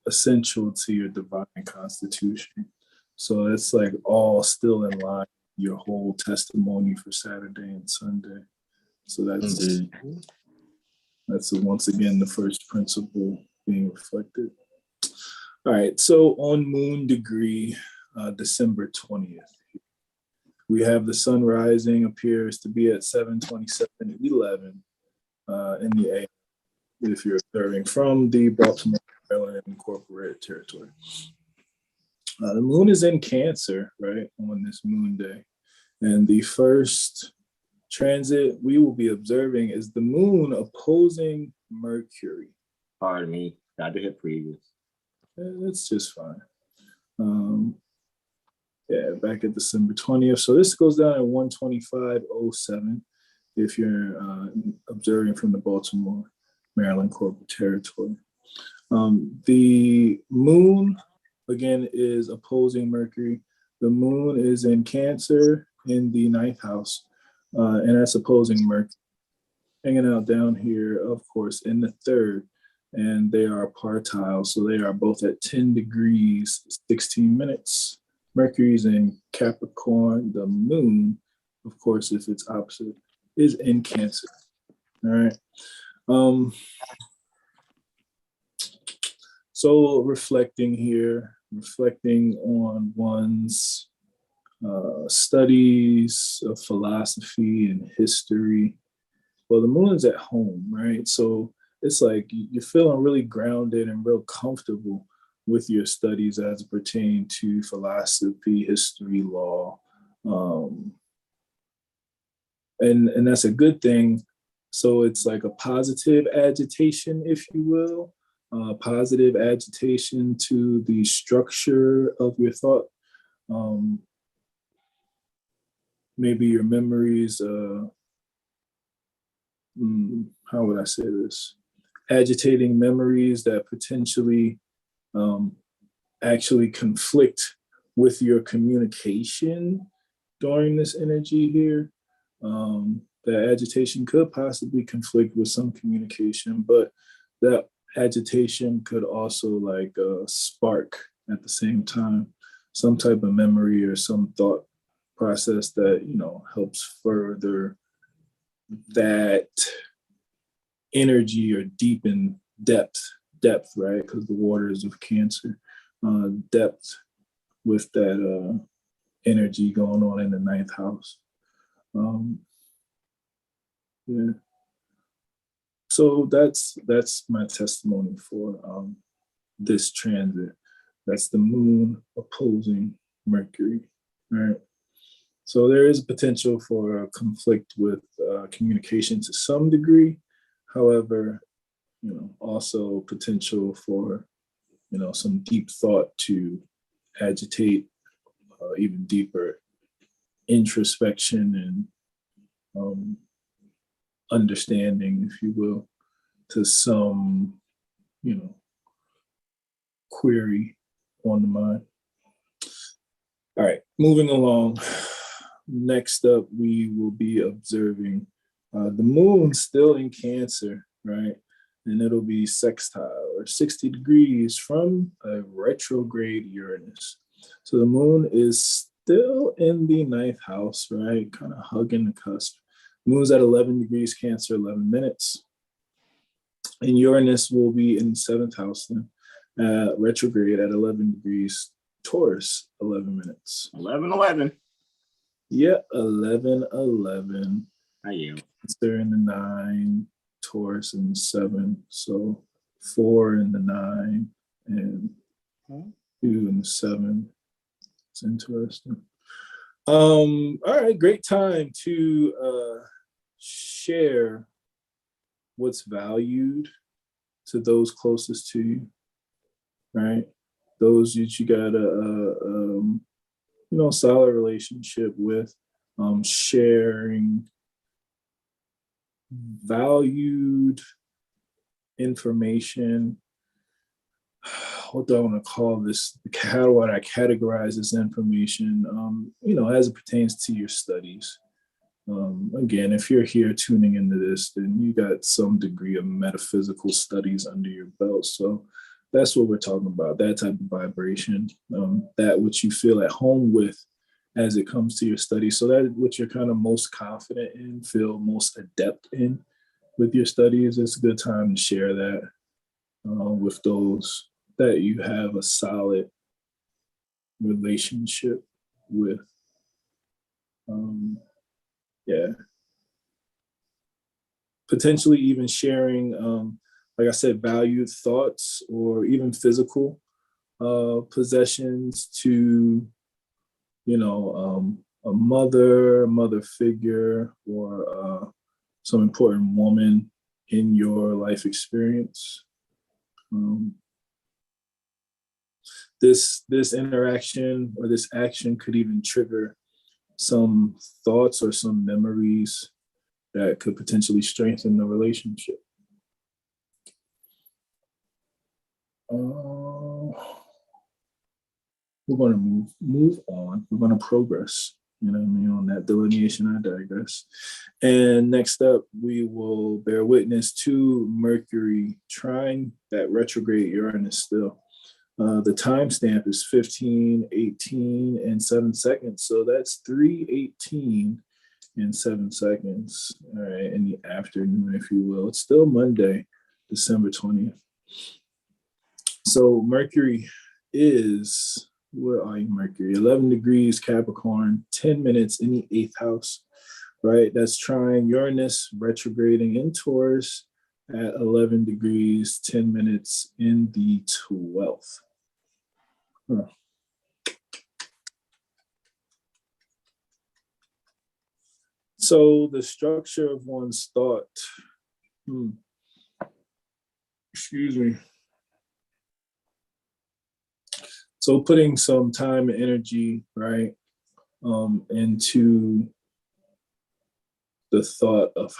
essential to your divine constitution. So it's like all still in line, your whole testimony for Saturday and Sunday. So that's once again the first principle being reflected. All right, so on moon degree, December 20th, we have the sun rising appears to be at 7:27:11 in the AM, if you're observing from the Baltimore, Maryland Incorporated Territory. The moon is in Cancer, right, on this moon day. And the first transit we will be observing is the moon opposing Mercury. Pardon me, got to hit previous. That's just fine. Back at December 20th. So this goes down at 1:25:07 if you're observing from the Baltimore, Maryland corporate territory. The moon, again, is opposing Mercury. The moon is in Cancer in the 9th house, and that's opposing Mercury. Hanging out down here, of course, in the 3rd, and they are partile, so they are both at 10 degrees, 16 minutes. Mercury's in Capricorn. The moon, of course, if it's opposite, is in Cancer. All right. So reflecting on one's studies of philosophy and history. Well, the moon's at home, right? So it's like you're feeling really grounded and real comfortable with your studies as it pertain to philosophy, history, law. And that's a good thing. So it's like a positive agitation, if you will, positive agitation to the structure of your thought. Maybe your memories, how would I say this? Agitating memories that potentially actually conflict with your communication during this energy here. That agitation could possibly conflict with some communication, but that agitation could also like spark at the same time some type of memory or some thought process that, you know, helps further that energy or deepen depth, right? Because the water is of Cancer, depth with that energy going on in the ninth house. Yeah. So that's my testimony for this transit. That's the moon opposing Mercury, right? So there is potential for a conflict with communication to some degree. However, you know, also potential for, you know, some deep thought to agitate even deeper introspection and understanding, if you will, to some, you know, query on the mind. All right, moving along. Next up, we will be observing the moon still in Cancer, right? And it'll be sextile or 60 degrees from a retrograde Uranus. So the moon is still in the ninth house, right? Kind of hugging the cusp. Moon's at 11 degrees Cancer, 11 minutes. And Uranus will be in the seventh house then, retrograde at 11 degrees Taurus, 11 minutes. 11-11. Yeah, 11-11. I am. Cancer in the 9, Taurus in the 7. So 4 in the 9 and 2 in the 7. It's interesting. All right, great time to share what's valued to those closest to you, right? Those that you got a you know, solid relationship with, sharing valued information. What do I want to call this? How do I categorize this information? You know, as it pertains to your studies. Again, if you're here tuning into this, then you got some degree of metaphysical studies under your belt. So that's what we're talking about, that type of vibration, that which you feel at home with as it comes to your studies. So that what you're kind of most confident in, feel most adept in with your studies. It's a good time to share that with those that you have a solid relationship with. Yeah. Potentially even sharing, like I said, valued thoughts or even physical possessions to, you know, a mother figure, or some important woman in your life experience. This interaction or this action could even trigger some thoughts or some memories that could potentially strengthen the relationship. We're going to move on. We're going to progress. You know what I mean? On that delineation, I digress. And next up, we will bear witness to Mercury trine that retrograde Uranus still. The timestamp is 15:18 and 7 seconds. So that's 3:18 and 7 seconds. All right, in the afternoon, if you will. It's still Monday, December 20th. So Mercury is, where are you, Mercury? 11 degrees Capricorn, 10 minutes in the 8th house, right? That's trine Uranus retrograding in Taurus at 11 degrees, 10 minutes in the 12th. Huh. So the structure of one's thought, excuse me. So putting some time and energy, right, into the thought of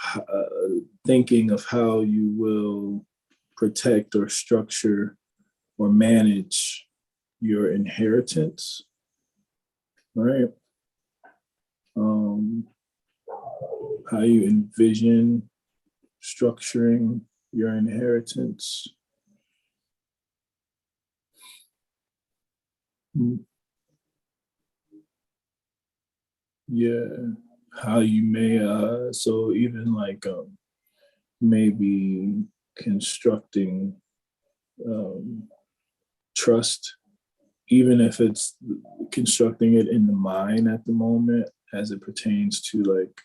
thinking of how you will protect or structure or manage your inheritance, right? how you envision structuring your inheritance. Yeah, how you may, so even like maybe constructing trust, even if it's constructing it in the mind at the moment as it pertains to like,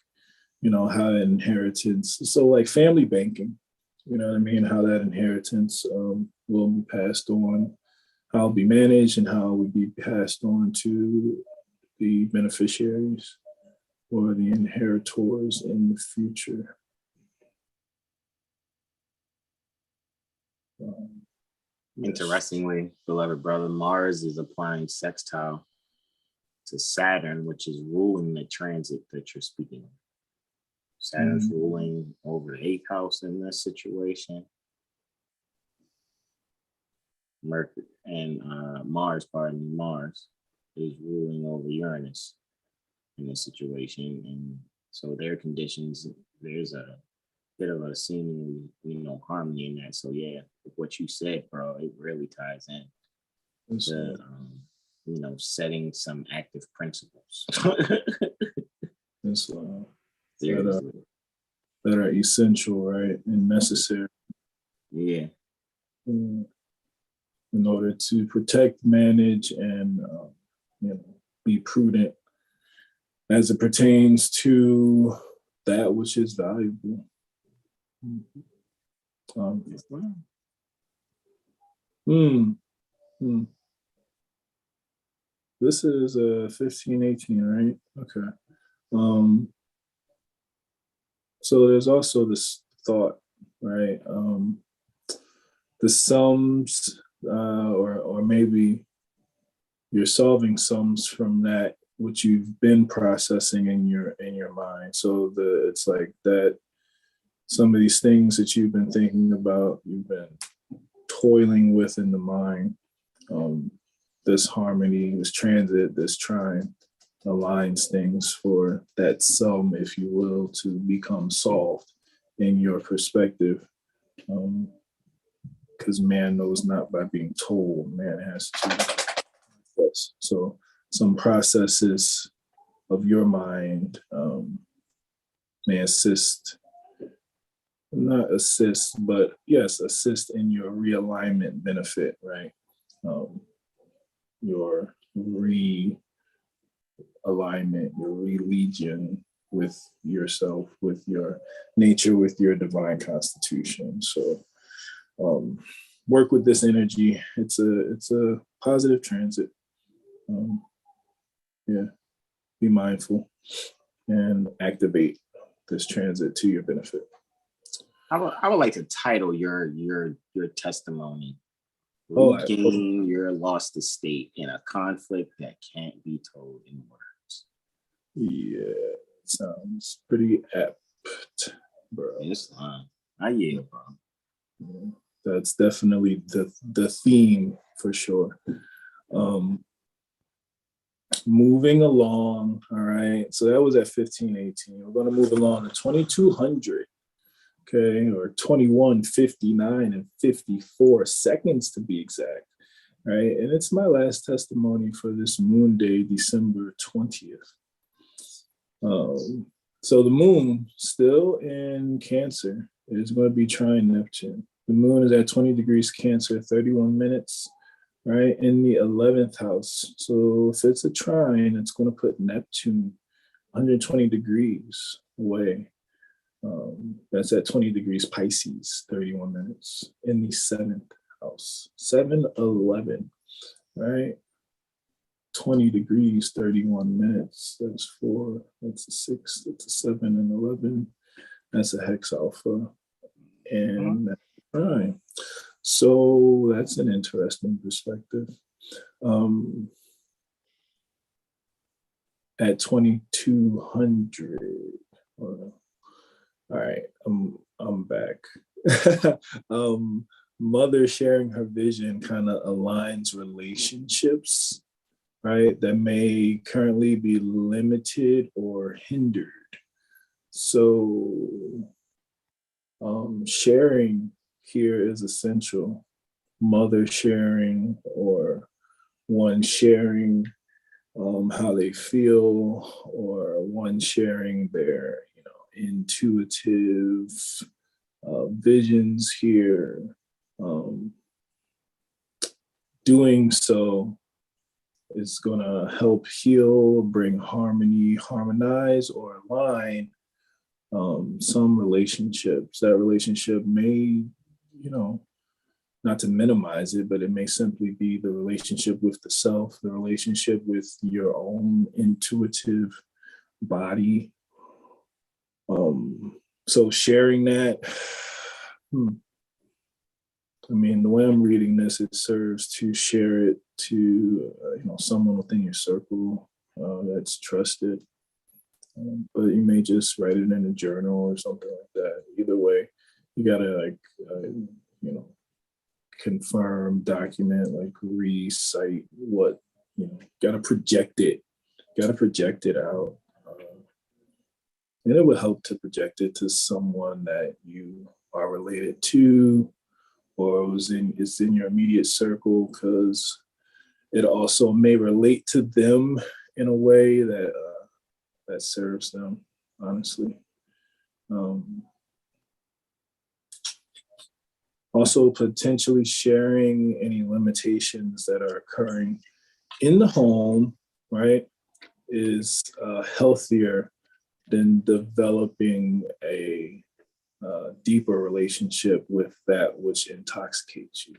you know, how that inheritance, so like family banking, you know what I mean, how that inheritance will be passed on, how it'll be managed, and how it will be passed on to the beneficiaries or the inheritors in the future. Yes. Interestingly, beloved brother, Mars is applying sextile to Saturn, which is ruling the transit that you're speaking of. Saturn's ruling over the 8th house in this situation. Mercury and Mars is ruling over Uranus in this situation, and so their conditions, there's a bit of a seemingly, you know, harmony in that. So yeah, what you said, bro, it really ties in to you know, setting some active principles that are essential, right, and necessary. Yeah. In order to protect, manage, and you know, be prudent as it pertains to that which is valuable. This is 1518, right? Okay. So there's also this thought, right? The sums, or maybe you're solving sums from that which you've been processing in your mind. So it's like that. Some of these things that you've been thinking about, you've been toiling with in the mind. This harmony, this transit, this trine aligns things for that sum, if you will, to become solved in your perspective. Because man knows not by being told, man has to. So some processes of your mind may assist in your realignment benefit, right? Your realignment, your religion with yourself, with your nature, with your divine constitution. So work with this energy. It's a positive transit. Be mindful and activate this transit to your benefit. I would like to title your testimony, "Regain your lost estate in a conflict that can't be told in words." Yeah, sounds pretty apt, bro. It's fine. I yield, bro. Yeah, that's definitely the theme for sure. Moving along, all right. So that was at 1518. We're going to move along to 2200. Okay, or 21:59 and 54 seconds to be exact, right? And it's my last testimony for this moon day, December 20th. So the moon, still in Cancer, is going to be trine Neptune. The moon is at 20 degrees Cancer, 31 minutes, right, in the 11th house. So if it's a trine, it's going to put Neptune 120 degrees away. That's at 20 degrees Pisces, 31 minutes in the 7th house. 7-11, right? 20 degrees, 31 minutes. That's 4, that's a 6, that's a 7 and 11. That's a hex alpha. And that's prime. So that's an interesting perspective. At 2200. All right, I'm back. Mother sharing her vision kind of aligns relationships, right, that may currently be limited or hindered. So sharing here is essential. Mother sharing, or one sharing how they feel, or one sharing their intuitive visions here. Doing so is going to help heal, bring harmony, harmonize, or align some relationships. That relationship may, not to minimize it, but it may simply be the relationship with the self, the relationship with your own intuitive body. So sharing that, the way I'm reading this, it serves to share it to someone within your circle that's trusted. But you may just write it in a journal or something like that. Either way, you gotta confirm, document, recite what, gotta project it out. And it would help to project it to someone that you are related to, or is in your immediate circle, because it also may relate to them in a way that that serves them, honestly. Also, potentially sharing any limitations that are occurring in the home, right, is healthier than developing a deeper relationship with that which intoxicates you.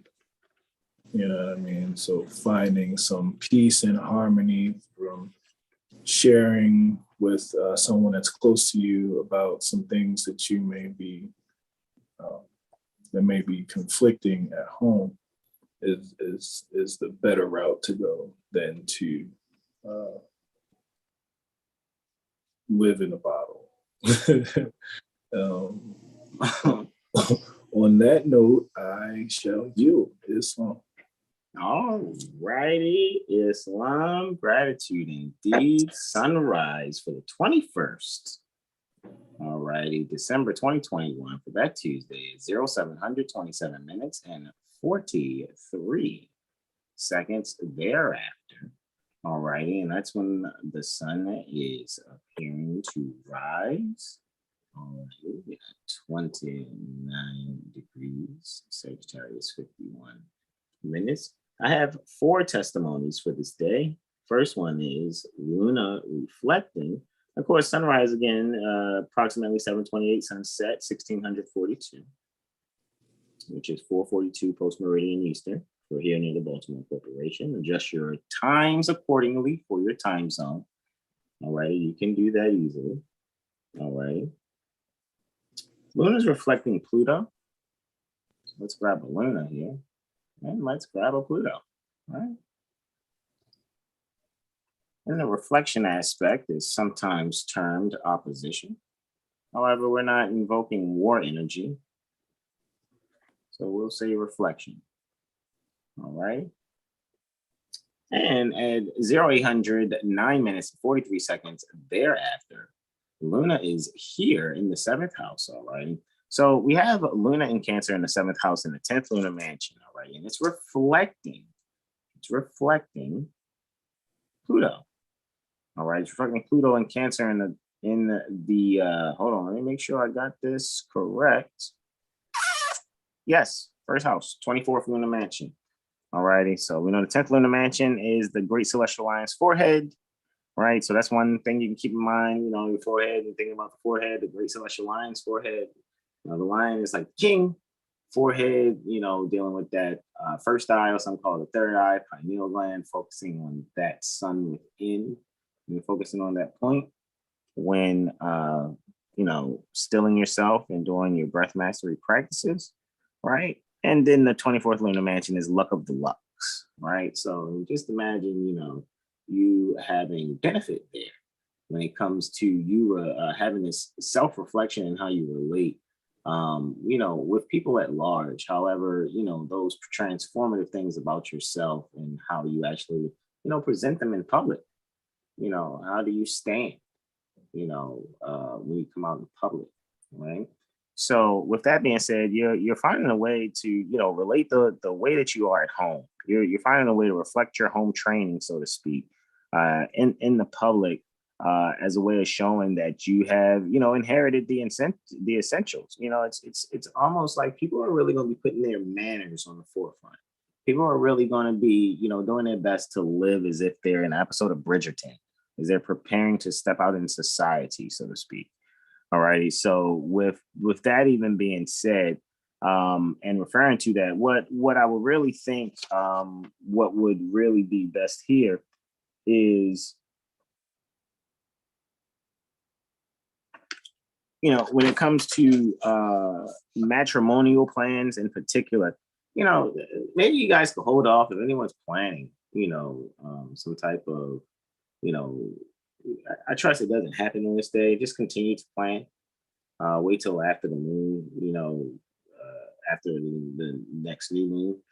You know what I mean? So finding some peace and harmony from sharing with someone that's close to you about some things that you may be that may be conflicting at home is the better route to go than to live in a bottle. On that note, I shall yield. Islam. All righty, Islam, gratitude indeed. Sunrise for the 21st. All righty, December 2021 for that Tuesday is 0727 minutes and 43 seconds thereafter. All righty, and that's when the sun is appearing to rise. All right, we got 29 degrees, Sagittarius 51 minutes. I have 4 testimonies for this day. First one is Luna reflecting. Of course, sunrise again, approximately 7:28, sunset 1642, which is 4:42 post-meridian Eastern. We're here near the Baltimore Corporation. Adjust your times accordingly for your time zone. All right, you can do that easily. All right. Luna's reflecting Pluto. So let's grab a Luna here. And let's grab a Pluto. All right. And the reflection aspect is sometimes termed opposition. However, we're not invoking war energy. So we'll say reflection. All right. And at 0800, 9 minutes, 43 seconds thereafter, Luna is here in the 7th house. All right. So we have Luna in Cancer in the 7th house in the 10th lunar mansion. All right. And it's reflecting Pluto. All right, it's reflecting Pluto and Cancer in the hold on, let me make sure I got this correct. Yes, 1st house, 24th lunar mansion. All righty, so we know the 10th lunar mansion is the Great Celestial Lion's forehead, right? So that's one thing you can keep in mind, your forehead, and thinking about the forehead, the Great Celestial Lion's forehead. The lion is like king. Forehead, dealing with that first eye, or something called the third eye, pineal gland, focusing on that sun within. You're focusing on that point when, stilling yourself and doing your breath mastery practices, right? And then the 24th lunar mansion is luck of the lucks, right? So just imagine, you having benefit there when it comes to you having this self-reflection and how you relate, with people at large. However, those transformative things about yourself and how you actually, present them in public. How do you stand? when you come out in public, right? So with that being said, you're finding a way to, relate the way that you are at home. You're finding a way to reflect your home training, so to speak, in the public, as a way of showing that you have, inherited the essentials. It's almost like people are really going to be putting their manners on the forefront. People are really going to be, doing their best to live as if they're in an episode of Bridgerton, as they're preparing to step out in society, so to speak. Alrighty. So with that even being said, and referring to that, what I would really think, what would really be best here is, when it comes to matrimonial plans in particular, maybe you guys could hold off if anyone's planning, some type of, I trust it doesn't happen on this day. Just continue to plan. Wait till after the moon, after the next new moon.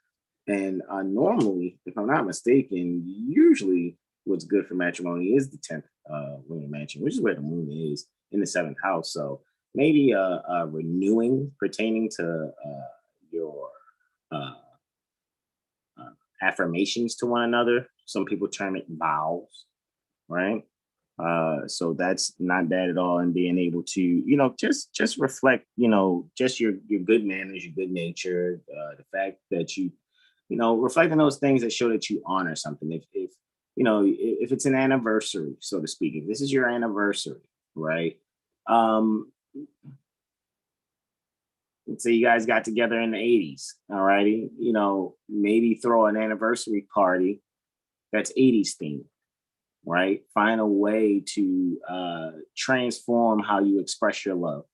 And normally, if I'm not mistaken, usually what's good for matrimony is the 10th lunar mansion, which is where the moon is in the 7th house. So maybe renewing pertaining to your affirmations to one another. Some people term it vows, right? So that's not bad at all. And being able to, just reflect, just your good manners, your good nature, the fact that you, reflecting those things that show that you honor something. If it's an anniversary, so to speak, if this is your anniversary, right? Let's say you guys got together in the 80s, all righty, maybe throw an anniversary party that's 80s themed, right? Find a way to transform how you express your love.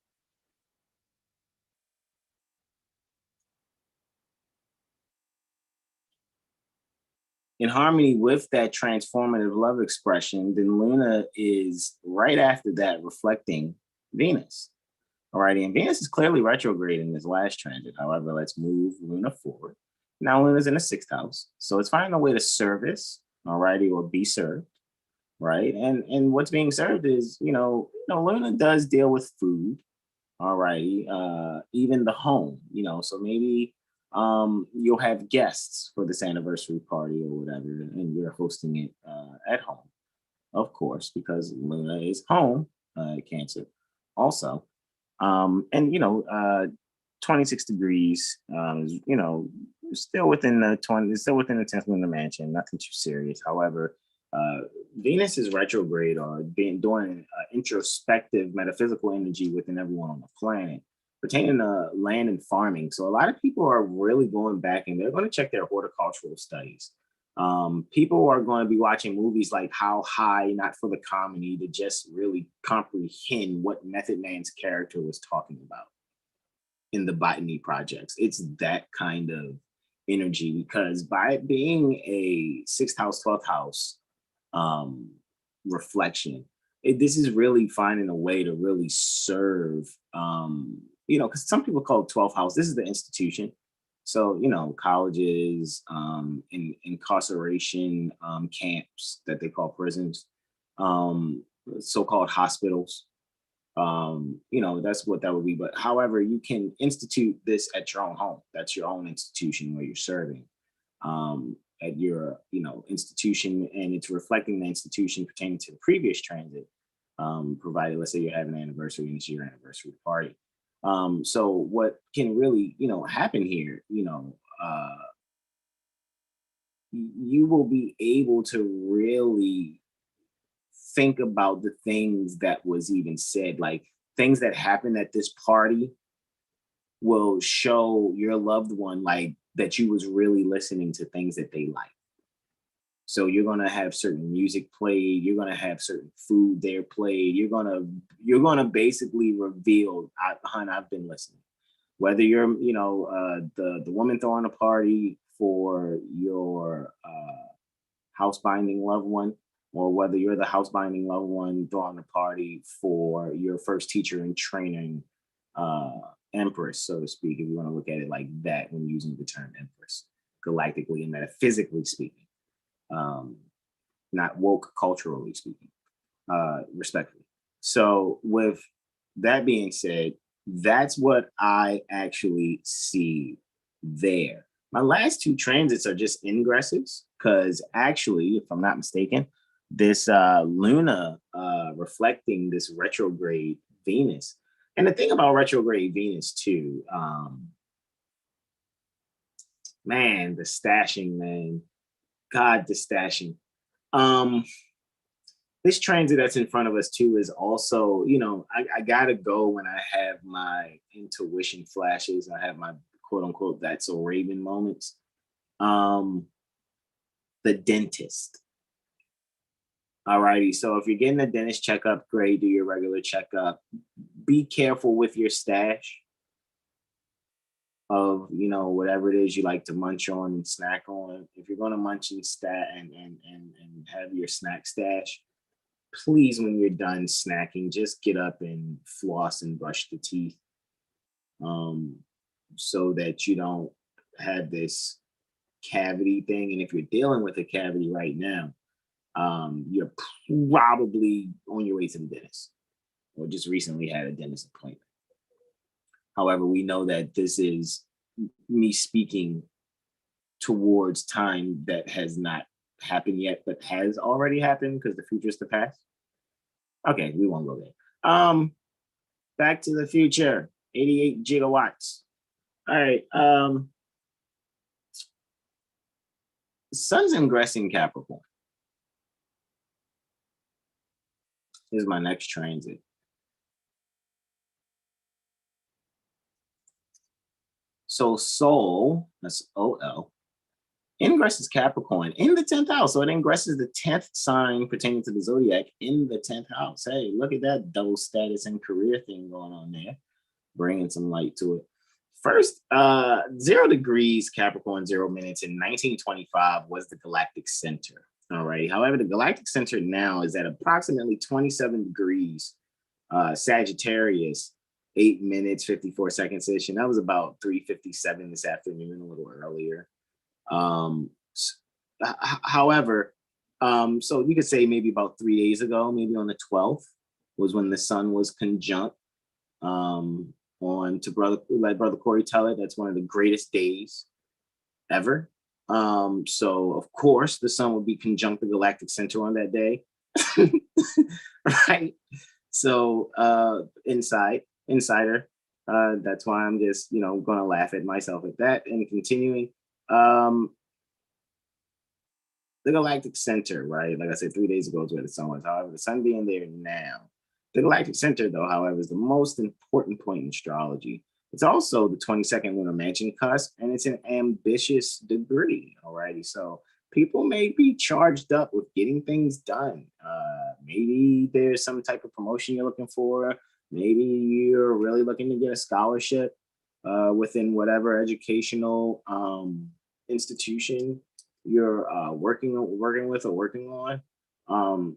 In harmony with that transformative love expression, then Luna is right after that reflecting Venus. All righty, and Venus is clearly retrograde in this last transit. However, let's move Luna forward. Now Luna's in the 6th house, so it's finding a way to service, all righty, or be served, right? And what's being served is, Luna does deal with food, all righty, even the home, so maybe you'll have guests for this anniversary party or whatever, and you're hosting it at home, of course, because Luna is home, Cancer, also. And 26 degrees, still within the 10th lunar mansion, nothing too serious. However, Venus is retrograde, or doing introspective metaphysical energy within everyone on the planet pertaining to land and farming. So a lot of people are really going back and they're going to check their horticultural studies. People are going to be watching movies like How High, not for the comedy, to just really comprehend what Method Man's character was talking about in the botany projects. It's that kind of energy, because by it being a 6th house, 12th house reflection, this is really finding a way to really serve, because some people call it 12th house. This is the institution. So, colleges, incarceration camps that they call prisons, so-called hospitals, that's what that would be. But however, you can institute this at your own home. That's your own institution where you're serving at your, institution, and it's reflecting the institution pertaining to the previous transit, provided, let's say you're having an anniversary and it's your anniversary party. So what can really, happen here, you will be able to really think about the things that was even said, like things that happened at this party will show your loved one, like, that you was really listening to things that they like. So you're going to have certain music played. You're going to have certain food there played. You're going to basically reveal, hon, I've been listening. Whether you're, the woman throwing a party for your house binding loved one, or whether you're the house binding loved one throwing a party for your first teacher in training, empress, so to speak, if you want to look at it like that when using the term empress, galactically and metaphysically speaking. Not woke culturally speaking, respectfully. So with that being said, that's what I actually see there. My last two transits are just ingresses, because actually, if I'm not mistaken, this Luna reflecting this retrograde Venus. And the thing about retrograde Venus too, man, the stashing, man. God, the stashing. This transit that's in front of us too is also, you know, I gotta go when I have my intuition flashes. I have my quote unquote that's so Raven moments. The dentist. Alrighty, so if you're getting a dentist checkup, great, do your regular checkup. Be careful with your stash of, you know, whatever it is you like to munch on and snack on. If you're gonna munch and and have your snack stash, please, when you're done snacking, just get up and floss and brush the teeth, so that you don't have this cavity thing. And if you're dealing with a cavity right now, you're probably on your way to the dentist or just recently had a dentist appointment. However, we know that this is me speaking towards time that has not happened yet, but has already happened, because the future is the past. Okay, we won't go there. Back to the Future, 88 gigawatts. All right. Sun's ingressing Capricorn. Here's my next transit. So Sol, that's OL, ingresses Capricorn in the 10th house. So it ingresses the 10th sign pertaining to the zodiac in the 10th house. Hey, look at that double status and career thing going on there, bringing some light to it. First, 0 degrees Capricorn, 0 minutes in 1925 was the galactic center. All right. However, the galactic center now is at approximately 27 degrees Sagittarius, 8 minutes, 54 seconds ish. And that was about 3:57 this afternoon, a little earlier. However, so you could say maybe about 3 days ago, maybe on the 12th, was when the sun was conjunct on to let Brother Corey tell it. That's one of the greatest days ever. So of course the sun would be conjunct the galactic center on that day. Right? So insider. That's why I'm just, you know, gonna laugh at myself at that. And continuing, the galactic center, right? Like I said, 3 days ago is where the sun was. However, the sun being there now, the galactic center, though, however, is the most important point in astrology. It's also the 22nd lunar mansion cusp, and it's an ambitious degree. Alrighty, so people may be charged up with getting things done. Maybe there's some type of promotion you're looking for. Maybe you're really looking to get a scholarship within whatever educational institution you're working with or working on,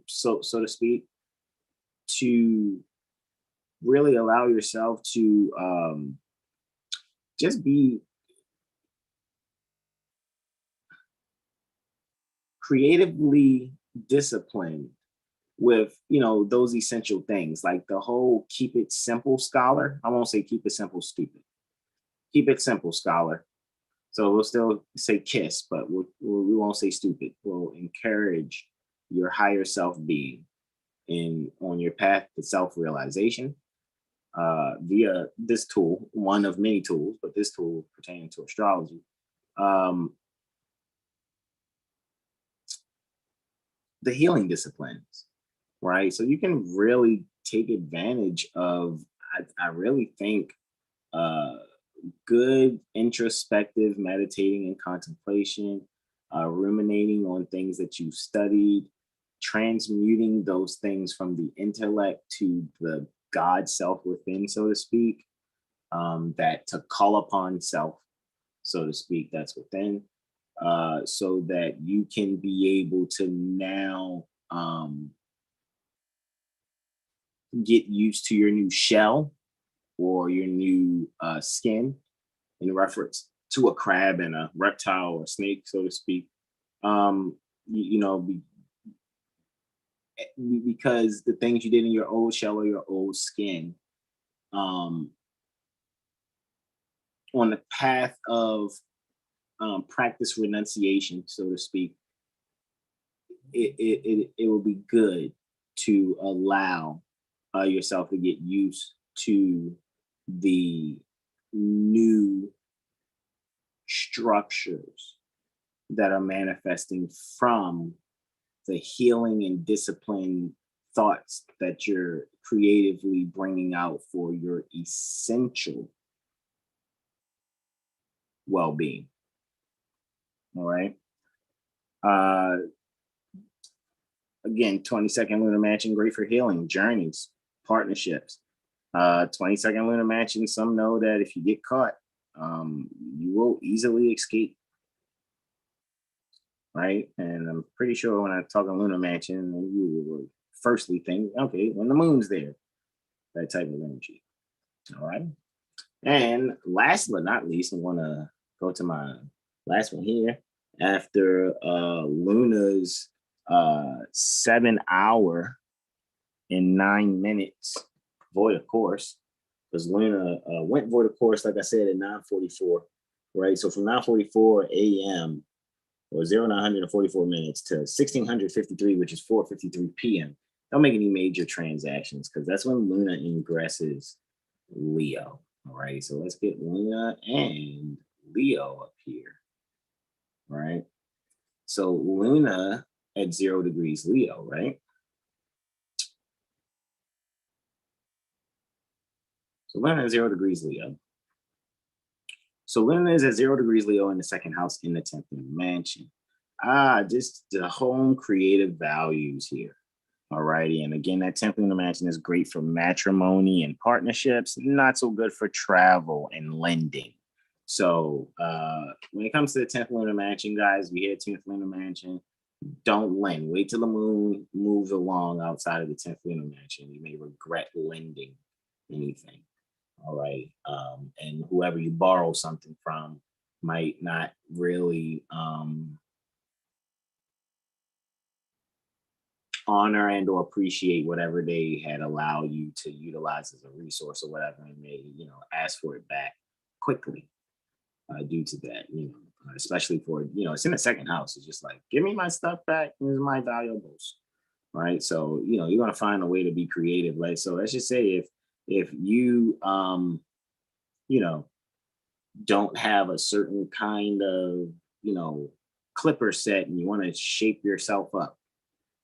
so to speak, to really allow yourself to just be creatively disciplined with, you know, those essential things, like the whole keep it simple scholar. I won't say keep it simple stupid. Keep it simple scholar. So we'll still say KISS, but we won't say stupid. We'll encourage your higher self being on your path to self-realization via this tool, one of many tools, but this tool pertaining to astrology. The healing disciplines, right? So you can really take advantage of, I really think, good introspective meditating and contemplation, ruminating on things that you've studied, transmuting those things from the intellect to the God self within, so to speak, that to call upon self, so to speak, that's within, so that you can be able to now get used to your new shell or your new skin, in reference to a crab and a reptile or snake, so to speak. You know, because the things you did in your old shell or your old skin, on the path of practice renunciation, so to speak, it will be good to allow yourself to get used to the new structures that are manifesting from the healing and discipline thoughts that you're creatively bringing out for your essential well-being. All right. Again, 22nd lunar matching, great for healing, journeys, partnerships. 22nd lunar matching, some know that if you get caught, you will easily escape. Right. And I'm pretty sure when I talk on lunar matching, you will firstly think, okay, when the moon's there, that type of energy. All right. And last but not least, I want to go to my last one here. After Luna's 7 hour and 9 minutes void of course, because Luna went void of course, like I said, at 9:44, right? So from 9:44 a.m. or 0944 minutes to 1653, which is 4:53 p.m. Don't make any major transactions because that's when Luna ingresses Leo. All right, so let's get Luna and Leo up here. All right, so Luna at 0 degrees Leo, right? So Luna at 0 degrees Leo. So Luna is at 0 degrees Leo in the second house in the 10th mansion. Just the home creative values here. All righty. And again, that 10th lunar mansion is great for matrimony and partnerships, not so good for travel and lending. So when it comes to the 10th lunar mansion, guys, we hit 10th lunar mansion. Don't lend. Wait till the moon moves along outside of the 10th lunar mansion. You may regret lending anything. All right. And whoever you borrow something from might not really honor and or appreciate whatever they had allowed you to utilize as a resource or whatever, and may, ask for it back quickly due to that, especially for, it's in the second house. It's just like, give me my stuff back. Here's my valuables. Right. So, you're going to find a way to be creative. Right. So let's just say if you, don't have a certain kind of, clipper set and you want to shape yourself up,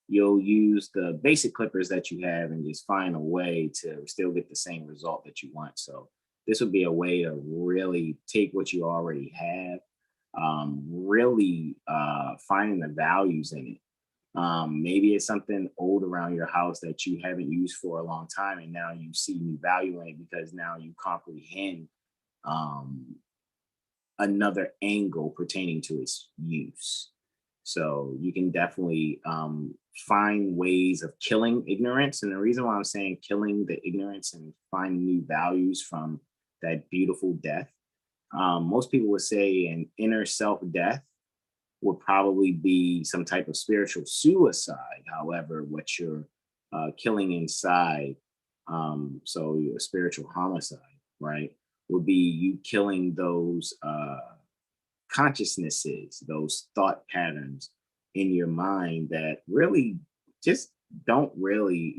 you'll use the basic clippers that you have and just find a way to still get the same result that you want. So this would be a way to really take what you already have, really finding the values in it. Maybe it's something old around your house that you haven't used for a long time, and now you see new value in it because now you comprehend another angle pertaining to its use. So you can definitely find ways of killing ignorance. And the reason why I'm saying killing the ignorance and finding new values from that beautiful death, most people would say an inner self death would probably be some type of spiritual suicide. However, what you're killing inside, so a spiritual homicide, right, would be you killing those consciousnesses, those thought patterns in your mind that really just don't really,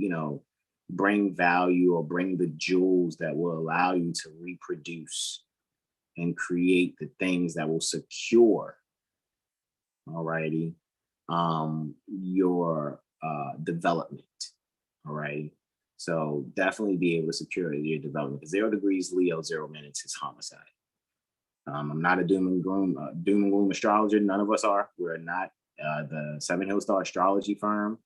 bring value or bring the jewels that will allow you to reproduce and create the things that will secure, alrighty, your development, alright. So definitely be able to secure your development. 0 degrees Leo, 0 minutes is homicide. I'm not a doom and gloom astrologer. None of us are. We're not the 7 Hill Star astrology firm.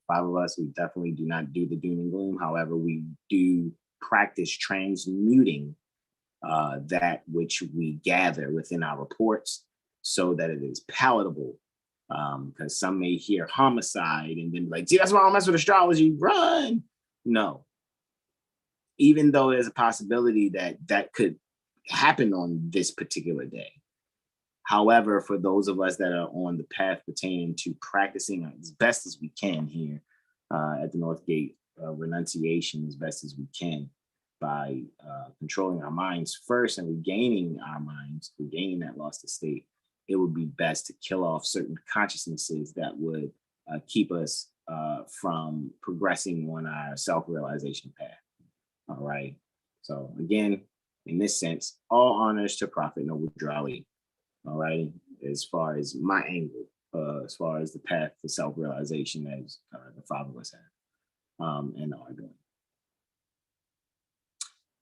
5 of us, we definitely do not do the doom and gloom. However, we do practice transmuting that which we gather within our reports so that it is palatable. Because some may hear homicide and then be like, see, that's why I don't mess with astrology. Run. No. Even though there's a possibility that could happen on this particular day. However, for those of us that are on the path pertaining to practicing as best as we can here at the North Gate, renunciation as best as we can by controlling our minds first and regaining our minds, regaining that lost estate. It would be best to kill off certain consciousnesses that would keep us from progressing on our self-realization path. All right. So again, in this sense, all honors to Prophet Noble Drali. All right. As far as my angle, as far as the path to self-realization as the Father was have, and are doing.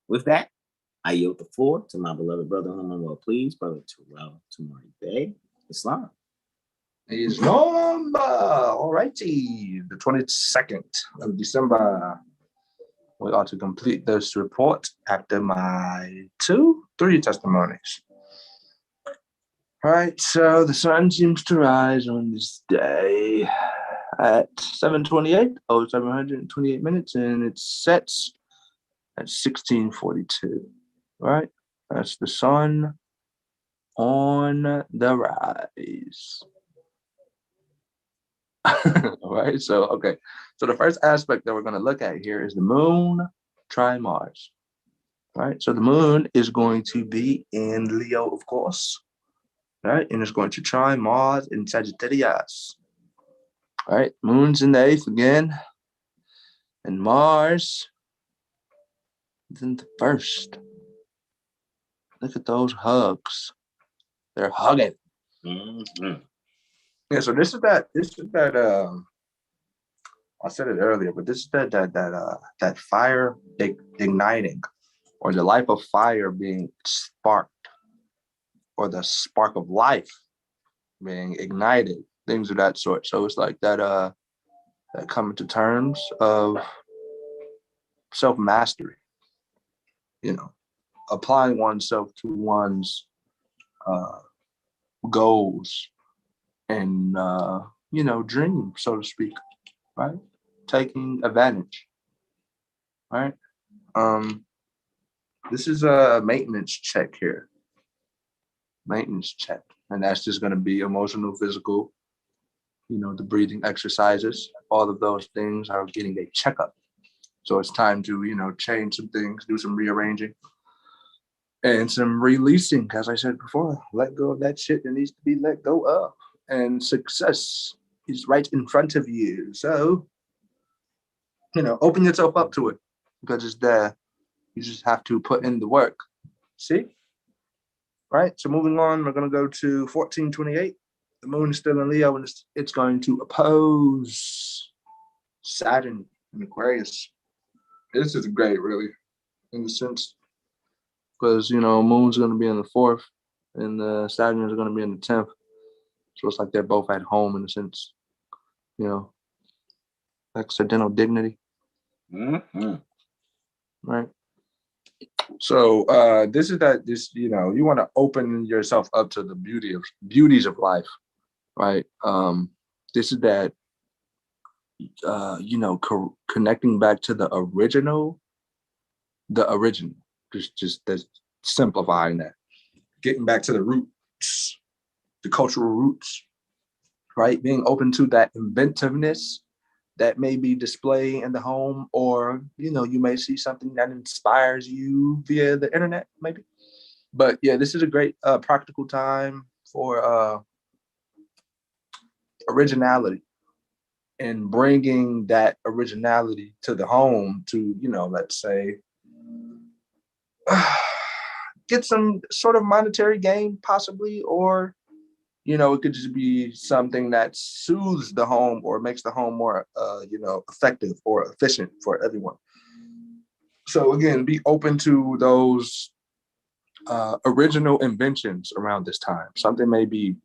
With that, I yield the floor to my beloved brother, whom I'm well pleased, Brother Terrell Tamari Bey, Islam. Islam, all righty. The 22nd of December. We ought to complete this report after my 3 testimonies. All right, so the sun seems to rise on this day at 7:28, 728 minutes, and it sets at 16:42. All right, that's the sun on the rise. All right, so okay. So the first aspect that we're going to look at here is the moon tri Mars. All right, so the moon is going to be in Leo, of course. All right, and it's going to try Mars in Sagittarius. All right, moon's in the 8th again, and Mars is in the 1st. Look at those hugs. They're hugging. Mm-hmm. Yeah, so this is that I said it earlier, but this is that fire igniting, or the life of fire being sparked, or the spark of life being ignited, things of that sort. So it's like that coming to terms of self-mastery, applying oneself to one's goals and dream, so to speak, right? Taking advantage, right? This is a maintenance check here. Maintenance check. And that's just going to be emotional, physical, the breathing exercises. All of those things are getting a checkup. So it's time to, change some things, do some rearranging and some releasing. As I said before, let go of that shit that needs to be let go of. And success is right in front of you. So, open yourself up to it because it's there. You just have to put in the work. See? Right, so moving on, we're going to go to 1428. The moon is still in Leo, and it's going to oppose Saturn in Aquarius. This is great, really, in the sense, because, moon's going to be in the 4th, and Saturn is going to be in the 10th. So it's like they're both at home in a sense, accidental dignity. Mm-hmm. Right. So you want to open yourself up to the beauties of life, right? This is that, connecting back to the original, just that's simplifying that, getting back to the roots, the cultural roots, right? Being open to that inventiveness that may be displayed in the home, or, you may see something that inspires you via the internet, maybe. But yeah, this is a great practical time for originality, and bringing that originality to the home to, let's say, get some sort of monetary gain possibly, or, it could just be something that soothes the home or makes the home more, effective or efficient for everyone. So again, be open to those original inventions around this time. Something may be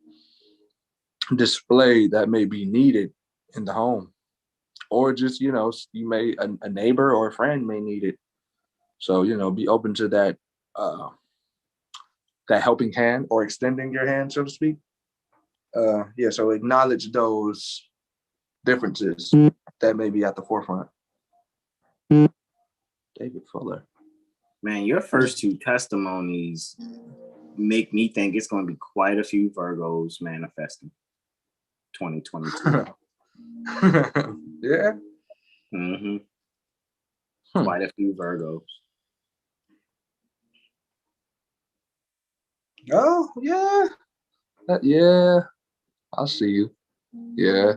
displayed that may be needed in the home, or just, you may, a neighbor or a friend may need it. So, be open to that, that helping hand or extending your hand, so to speak. So acknowledge those differences that may be at the forefront. David Fuller. Man, your first 2 testimonies make me think it's going to be quite a few Virgos manifesting 2022. Yeah. Mm-hmm. Hmm. Quite a few Virgos. Oh, yeah. Yeah. I'll see you. Yeah.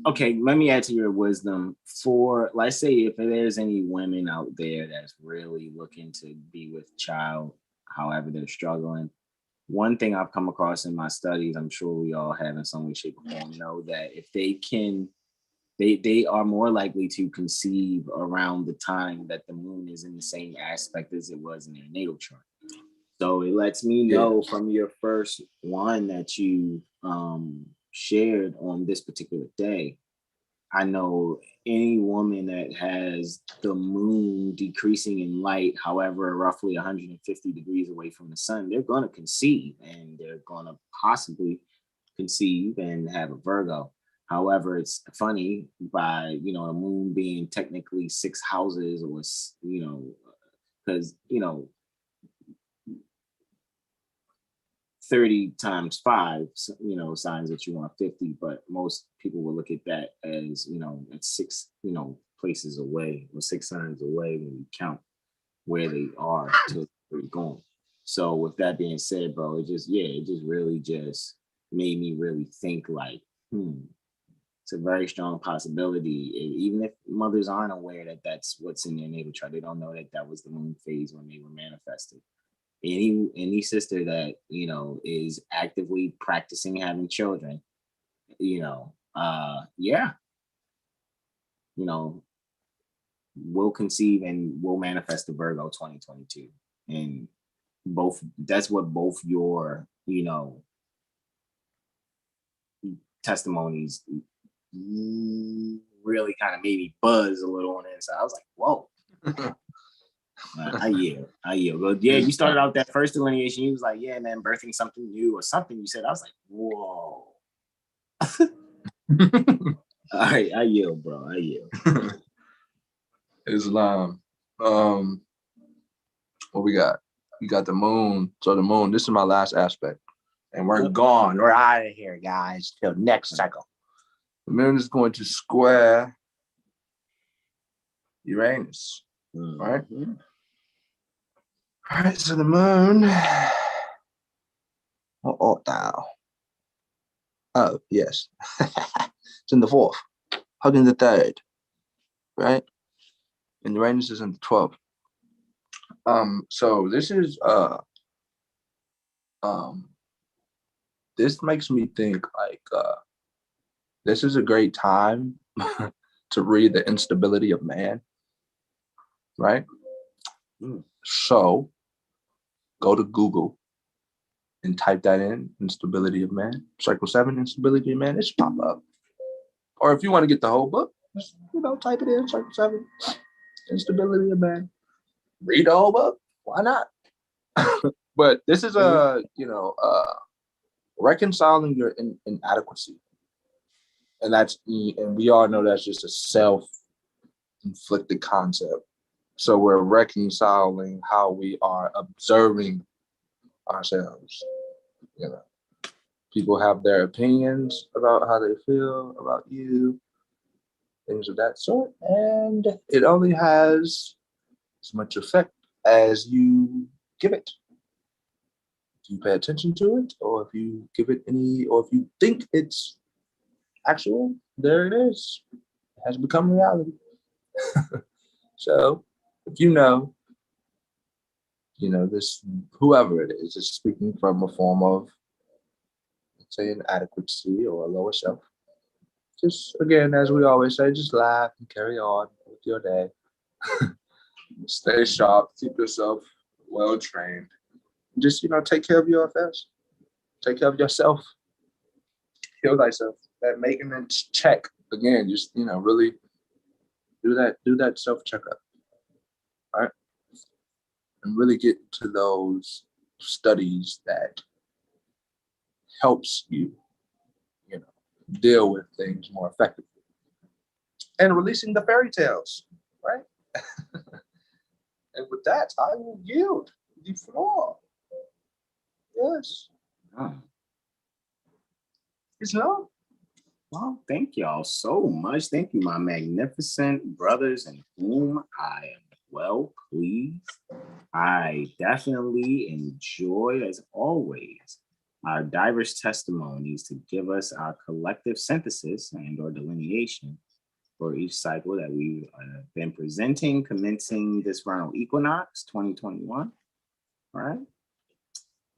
Okay, let me add to your wisdom. For, let's say, if there's any women out there that's really looking to be with child, however they're struggling, one thing I've come across in my studies, I'm sure we all have in some way, shape, or form, know that if they can, they are more likely to conceive around the time that the moon is in the same aspect as it was in their natal chart. So it lets me know from your first one that you shared on this particular day. I know any woman that has the moon decreasing in light, however, roughly 150 degrees away from the sun, they're going to conceive, and they're going to possibly conceive and have a Virgo. However, it's funny, by, the moon being technically 6 houses, or, because, 30 times 5, signs that you want 50, but most people will look at that as, it's 6, places away, or 6 signs away when you count where they are to where you're going. So with that being said, bro, it just really just made me really think like, it's a very strong possibility. Even if mothers aren't aware that that's what's in their natal chart, they don't know that that was the moon phase when they were manifested. Any sister that is actively practicing having children, will conceive and will manifest the Virgo 2022. And that's what both your testimonies really kind of made me buzz a little on the inside. I was like, whoa. I yield. But yeah, you started out that first delineation. You was like, yeah, man, birthing something new or something. You said, I was like, whoa. All right, I yield, bro. I yield. Islam. What we got? We got the moon. So the moon, this is my last aspect. And we're gone. We're out of here, guys, till next cycle. The moon is going to square Uranus. Right? Mm-hmm. All right, so the moon. What art thou? Oh, yes. It's in the 4th, hugging the 3rd, right? And Uranus is in the 12th. So this is this makes me think like this is a great time to read the instability of man, right? So go to Google and type that in, instability of man, cycle 7, instability of man. It should pop up. Or if you want to get the whole book, just type it in, cycle 7, instability of man. Read the whole book. Why not? But this is reconciling your inadequacy, and we all know that's just a self-inflicted concept. So we're reconciling how we are observing ourselves. People have their opinions about how they feel about you, things of that sort, and it only has as much effect as you give it. If you pay attention to it, or if you give it or if you think it's actual, there it is. It has become reality. So if this, whoever it is speaking from a form of, let's say, inadequacy or a lower self, just, again, as we always say, just laugh and carry on with your day. Stay sharp, keep yourself well trained. Just, take care of your affairs. Take care of yourself. Heal thyself. That maintenance check. Again, just, really do that self-checkup. All right? And really get to those studies that helps you, deal with things more effectively. And releasing the fairy tales, right? And with that, I will yield the floor. Yes. Oh. Islam? Well, thank y'all so much. Thank you, my magnificent brothers in whom I am well pleased. I definitely enjoy, as always, our diverse testimonies to give us our collective synthesis and or delineation for each cycle that we've been presenting, commencing this vernal equinox 2021. All right.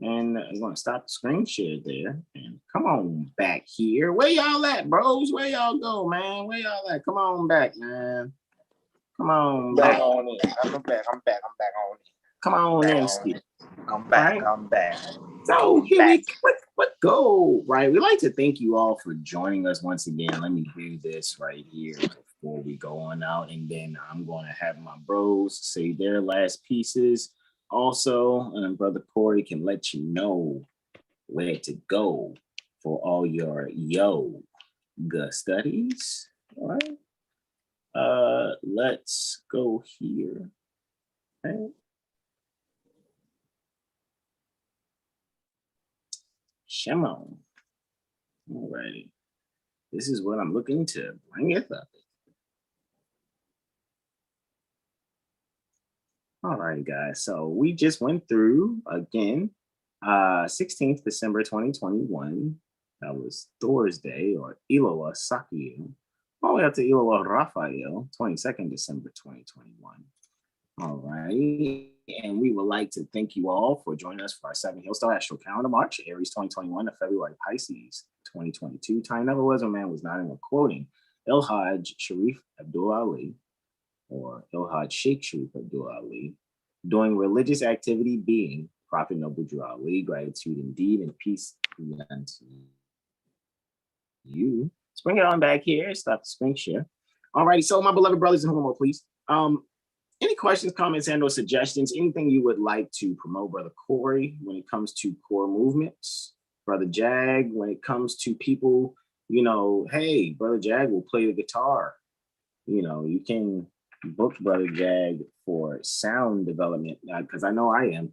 And I'm going to stop the screen share there and come on back here. Where y'all at, bros? Where y'all go, man? Where y'all at? Come on back, man. Come on back. on in. I'm back on in. Come on in, Steve. I'm back. Right. I'm back. So here we go. Right. We'd like to thank you all for joining us once again. Let me do this right here before we go on out. And then I'm going to have my bros say their last pieces. Also, Brother Corey can let you know where to go for all your yoga studies. All right. Let's go here. Okay. Shimon. Alrighty. This is what I'm looking to bring it up. All right, guys. So we just went through again, 16th December 2021. That was Thursday, or Iloa Sakiel, all the way up to Iloa Raphael, 22nd December 2021. All right. And we would like to thank you all for joining us for our 7 Hill Star Astro Calendar March, Aries 2021 to February Pisces 2022. Time never was when man was not in a quoting Ilhaj Sharif Abdul Ali, or Ilhaj Sheikh Sharif Abdul Ali, doing religious activity being Prophet Noble Drew Ali, gratitude indeed and peace be unto you. Let's bring it on back here. Stop the screen share. All righty. So my beloved brothers and homo, please. Any questions, comments, and or suggestions, anything you would like to promote, Brother Corey, when it comes to core movements? Brother Jag, when it comes to people, hey, Brother Jag will play the guitar. You can book Brother Jag for sound development, because I know I am.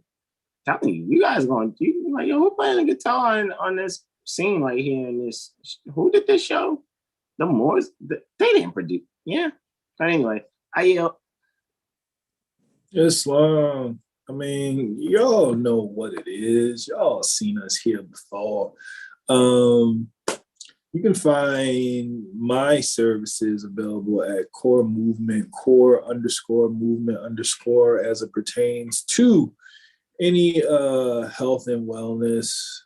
Tell me, you guys going, who playing the guitar on this scene right here in this? Who did this show? The Moors? They didn't produce. Yeah. But anyway, I yell. Islam. I mean, y'all know what it is. Y'all seen us here before. You can find my services available at Core Movement, core_movement_ as it pertains to any health and wellness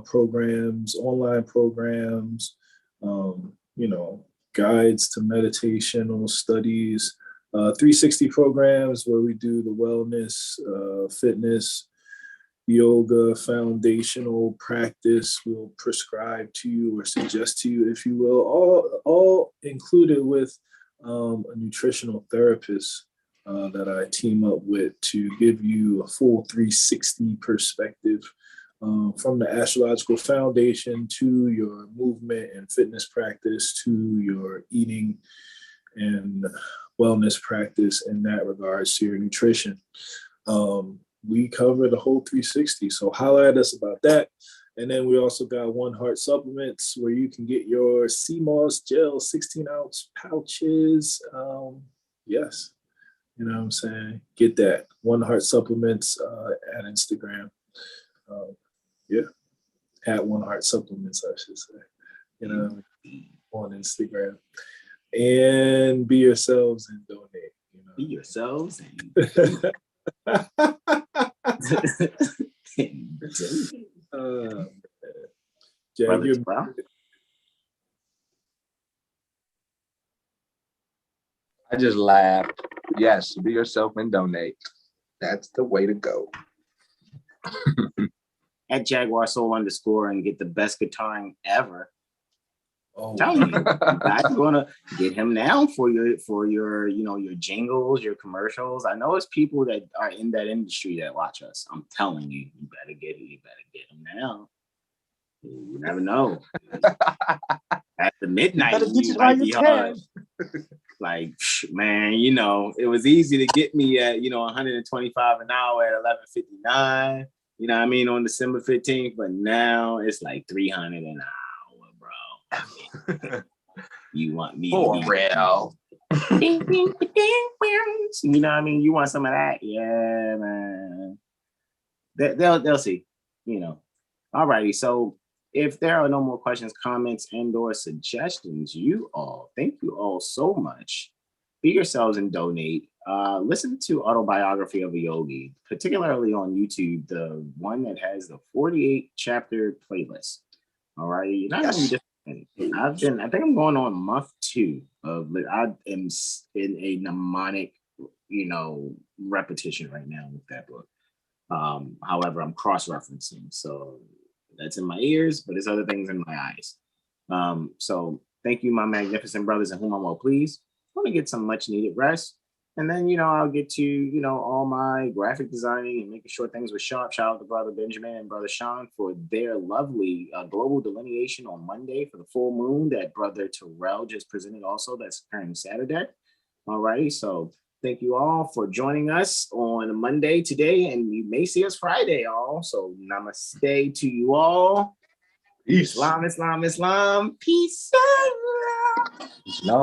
programs, online programs, guides to meditational studies, 360 programs where we do the wellness, fitness, yoga, foundational practice. We'll prescribe to you or suggest to you, if you will, all included with a nutritional therapist that I team up with to give you a full 360 perspective from the astrological foundation to your movement and fitness practice to your eating and wellness practice in that regards to your nutrition. We cover the whole 360. So holler at us about that. And then we also got One Heart supplements where you can get your CMOS gel 16-ounce pouches. Yes. You know what I'm saying? Get that. One Heart supplements at Instagram. At One Heart supplements, I should say. On Instagram. And be yourselves and donate. Be yourselves and I just laughed. Yes, be yourself and donate. That's the way to go. At JaguarSolar_ and get the best guitaring ever. Tell you, guys are gonna get him now for your your jingles, your commercials. I know it's people that are in that industry that watch us. I'm telling you, you better get it. You better get him now. You never know. At the midnight, you might be hard. Like, man, it was easy to get me at 125 an hour at 11:59. On December 15th, but now it's like 300 an hour, bro. You want me For to be real. ding, ding, ding, you know what I mean? You want some of that? Yeah, man. They'll see, you know. Alrighty, so if there are no more questions, comments, and/or suggestions, thank you all so much. Be yourselves and donate. Listen to Autobiography of a Yogi, particularly on YouTube, the one that has the 48 chapter playlist. All right, you're not gonna be different. I think I'm going on month 2 of I am in a mnemonic, repetition right now with that book. However, I'm cross-referencing, so that's in my ears, but there's other things in my eyes. So thank you, my magnificent brothers, and whom I'm well pleased. I'm gonna get some much-needed rest, and then I'll get to all my graphic designing and making sure things were sharp. Shout out to Brother Benjamin and Brother Sean for their lovely global delineation on Monday for the full moon that Brother Terrell just presented. Also, that's occurring Saturday. Alrighty, so. Thank you all for joining us on Monday today, and you may see us Friday, all. So namaste to you all. Peace. Islam, Islam, Islam. Peace. Islam.